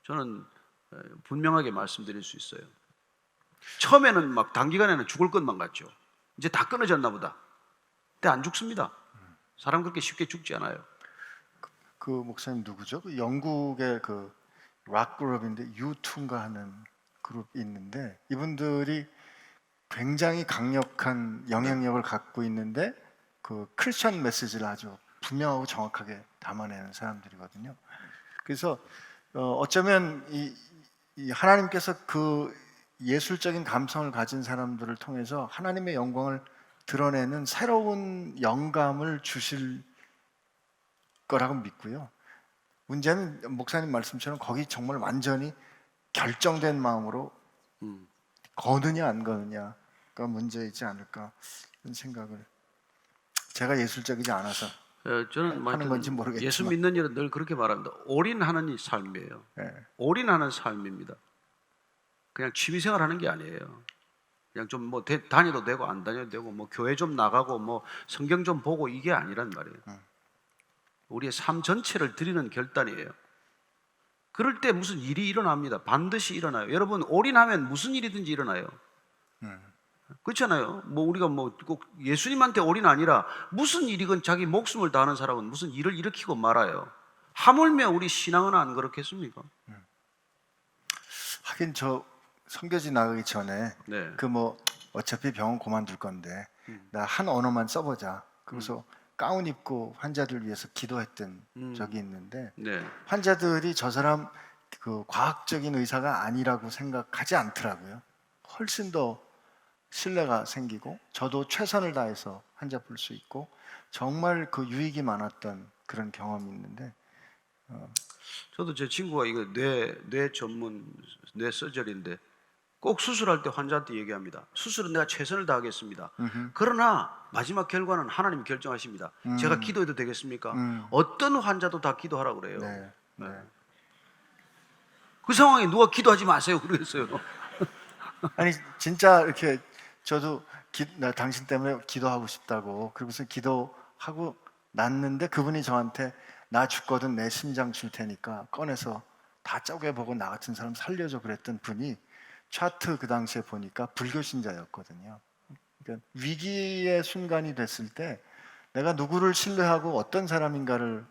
저는 분명하게 말씀드릴 수 있어요. 처음에는 막 단기간에는 죽을 것만 같죠. 이제 다 끊어졌나 보다. 근데 안 죽습니다. 사람 그렇게 쉽게 죽지 않아요. 그 목사님 누구죠? 그 영국의 그 락 그룹인데 U2인가 하는 그룹이 있는데, 이분들이 굉장히 강력한 영향력을 갖고 있는데 그 크리스천 메시지를 아주 분명하고 정확하게 담아내는 사람들이거든요. 그래서 어쩌면 이 하나님께서 그 예술적인 감성을 가진 사람들을 통해서 하나님의 영광을 드러내는 새로운 영감을 주실 거라고 믿고요. 문제는 목사님 말씀처럼 거기 정말 완전히 결정된 마음으로 거느냐 안 거느냐가 문제이지 않을까 이런 생각을, 제가 예술적이지 않아서 저는 하는 건지 모르겠지만 예수 믿는 일은 늘 그렇게 말합니다. 올인하는 삶이에요. 네. 올인하는 삶입니다. 그냥 취미생활 하는 게 아니에요. 그냥 좀 뭐 다녀도 되고 안 다녀도 되고 뭐 교회 좀 나가고 뭐 성경 좀 보고 이게 아니란 말이에요. 우리의 삶 전체를 드리는 결단이에요. 그럴 때 무슨 일이 일어납니다. 반드시 일어나요. 여러분, 올인하면 무슨 일이든지 일어나요. 그렇잖아요. 뭐 우리가 뭐 꼭 예수님한테 올인 아니라 무슨 일이건 자기 목숨을 다하는 사람은 무슨 일을 일으키고 말아요. 하물며 우리 신앙은 안 그렇겠습니까? 하긴 저 선교지 나가기 전에 네. 그 뭐 어차피 병원 그만둘 건데 나 한 언어만 써보자. 그래서 가운 입고 환자들 위해서 기도했던 적이 있는데, 네. 환자들이 저 사람 그 과학적인 의사가 아니라고 생각하지 않더라고요. 훨씬 더 신뢰가 생기고 저도 최선을 다해서 환자 볼 수 있고 정말 그 유익이 많았던 그런 경험이 있는데, 저도 제 친구가 이거 뇌 전문 뇌 서저리인데 꼭 수술할 때 환자한테 얘기합니다. 수술은 내가 최선을 다하겠습니다. 그러나 마지막 결과는 하나님이 결정하십니다. 제가 기도해도 되겠습니까? 어떤 환자도 다 기도하라고 그래요. 네, 네. 그 상황에 누가 기도하지 마세요 그러겠어요. 아니 진짜 이렇게 저도 나 당신 때문에 기도하고 싶다고, 그러고서 기도하고 났는데 그분이 저한테 나 죽거든 내 심장 줄 테니까 꺼내서 다 쪼개보고 나 같은 사람 살려줘 그랬던 분이 차트 그 당시에 보니까 불교 신자였거든요. 그러니까 위기의 순간이 됐을 때 내가 누구를 신뢰하고 어떤 사람인가를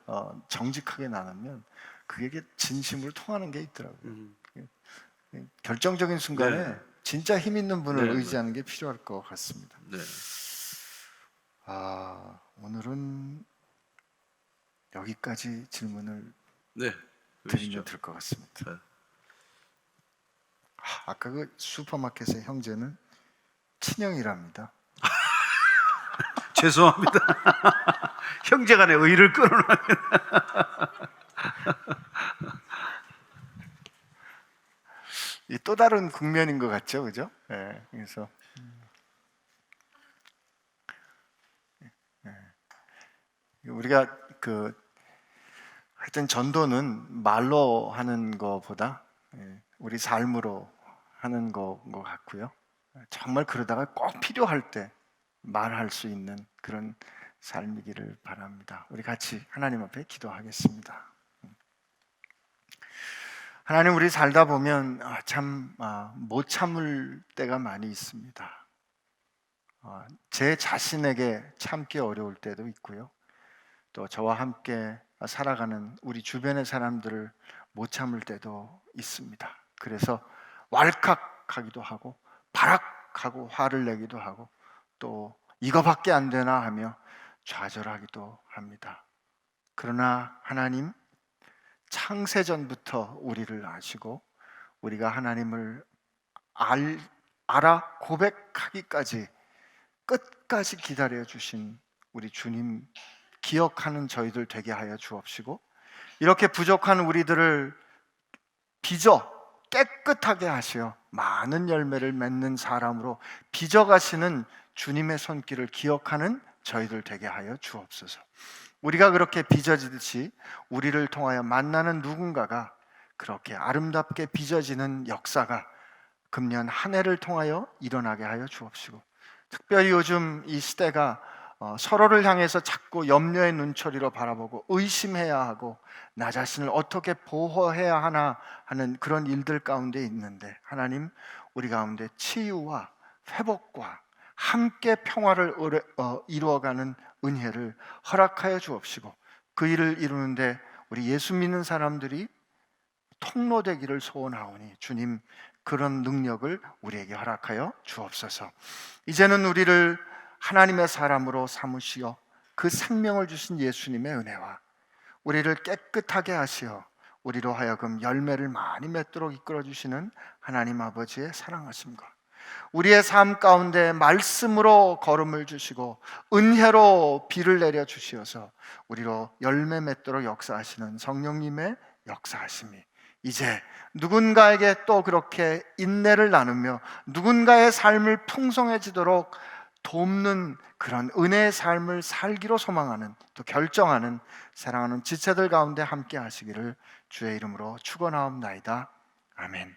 정직하게 나누면 그게 진심으로 통하는 게 있더라고요. 결정적인 순간에 네. 진짜 힘 있는 분을 네, 의지하는 게 필요할 것 같습니다. 네. 오늘은 여기까지 질문을 네. 드리면 될 것 같습니다. 네. 아까 그 슈퍼마켓의 형제는 친형이랍니다. 죄송합니다. 형제간의 의를 끊어놔. 또 다른 국면인 것 같죠, 그죠? 예, 그래서 우리가 하여튼 전도는 말로 하는 것보다 우리 삶으로 하는 것 같고요. 정말 그러다가 꼭 필요할 때 말할 수 있는 그런 삶이기를 바랍니다. 우리 같이 하나님 앞에 기도하겠습니다. 하나님, 우리 살다 보면 참 못 참을 때가 많이 있습니다. 제 자신에게 참기 어려울 때도 있고요. 또 저와 함께 살아가는 우리 주변의 사람들을 못 참을 때도 있습니다. 그래서 왈칵하기도 하고 발악하고 화를 내기도 하고 또 이거밖에 안 되나 하며 좌절하기도 합니다. 그러나 하나님, 창세전부터 우리를 아시고 우리가 하나님을 알아 고백하기까지 끝까지 기다려 주신 우리 주님 기억하는 저희들 되게 하여 주옵시고, 이렇게 부족한 우리들을 빚어 깨끗하게 하시어 많은 열매를 맺는 사람으로 빚어가시는 주님의 손길을 기억하는 저희들 되게 하여 주옵소서. 우리가 그렇게 빚어지듯이 우리를 통하여 만나는 누군가가 그렇게 아름답게 빚어지는 역사가 금년 한 해를 통하여 일어나게 하여 주옵시고, 특별히 요즘 이 시대가 서로를 향해서 자꾸 염려의 눈초리로 바라보고 의심해야 하고 나 자신을 어떻게 보호해야 하나 하는 그런 일들 가운데 있는데, 하나님, 우리 가운데 치유와 회복과 함께 평화를 이루어가는 은혜를 허락하여 주옵시고, 그 일을 이루는데 우리 예수 믿는 사람들이 통로되기를 소원하오니 주님, 그런 능력을 우리에게 허락하여 주옵소서. 이제는 우리를 하나님의 사람으로 삼으시어 그 생명을 주신 예수님의 은혜와 우리를 깨끗하게 하시어 우리로 하여금 열매를 많이 맺도록 이끌어 주시는 하나님 아버지의 사랑하심과 우리의 삶 가운데 말씀으로 걸음을 주시고 은혜로 비를 내려 주시어서 우리로 열매 맺도록 역사하시는 성령님의 역사하심이 이제 누군가에게 또 그렇게 인내를 나누며 누군가의 삶을 풍성해지도록 돕는 그런 은혜의 삶을 살기로 소망하는, 또 결정하는 사랑하는 지체들 가운데 함께 하시기를 주의 이름으로 축원하옵나이다. 아멘.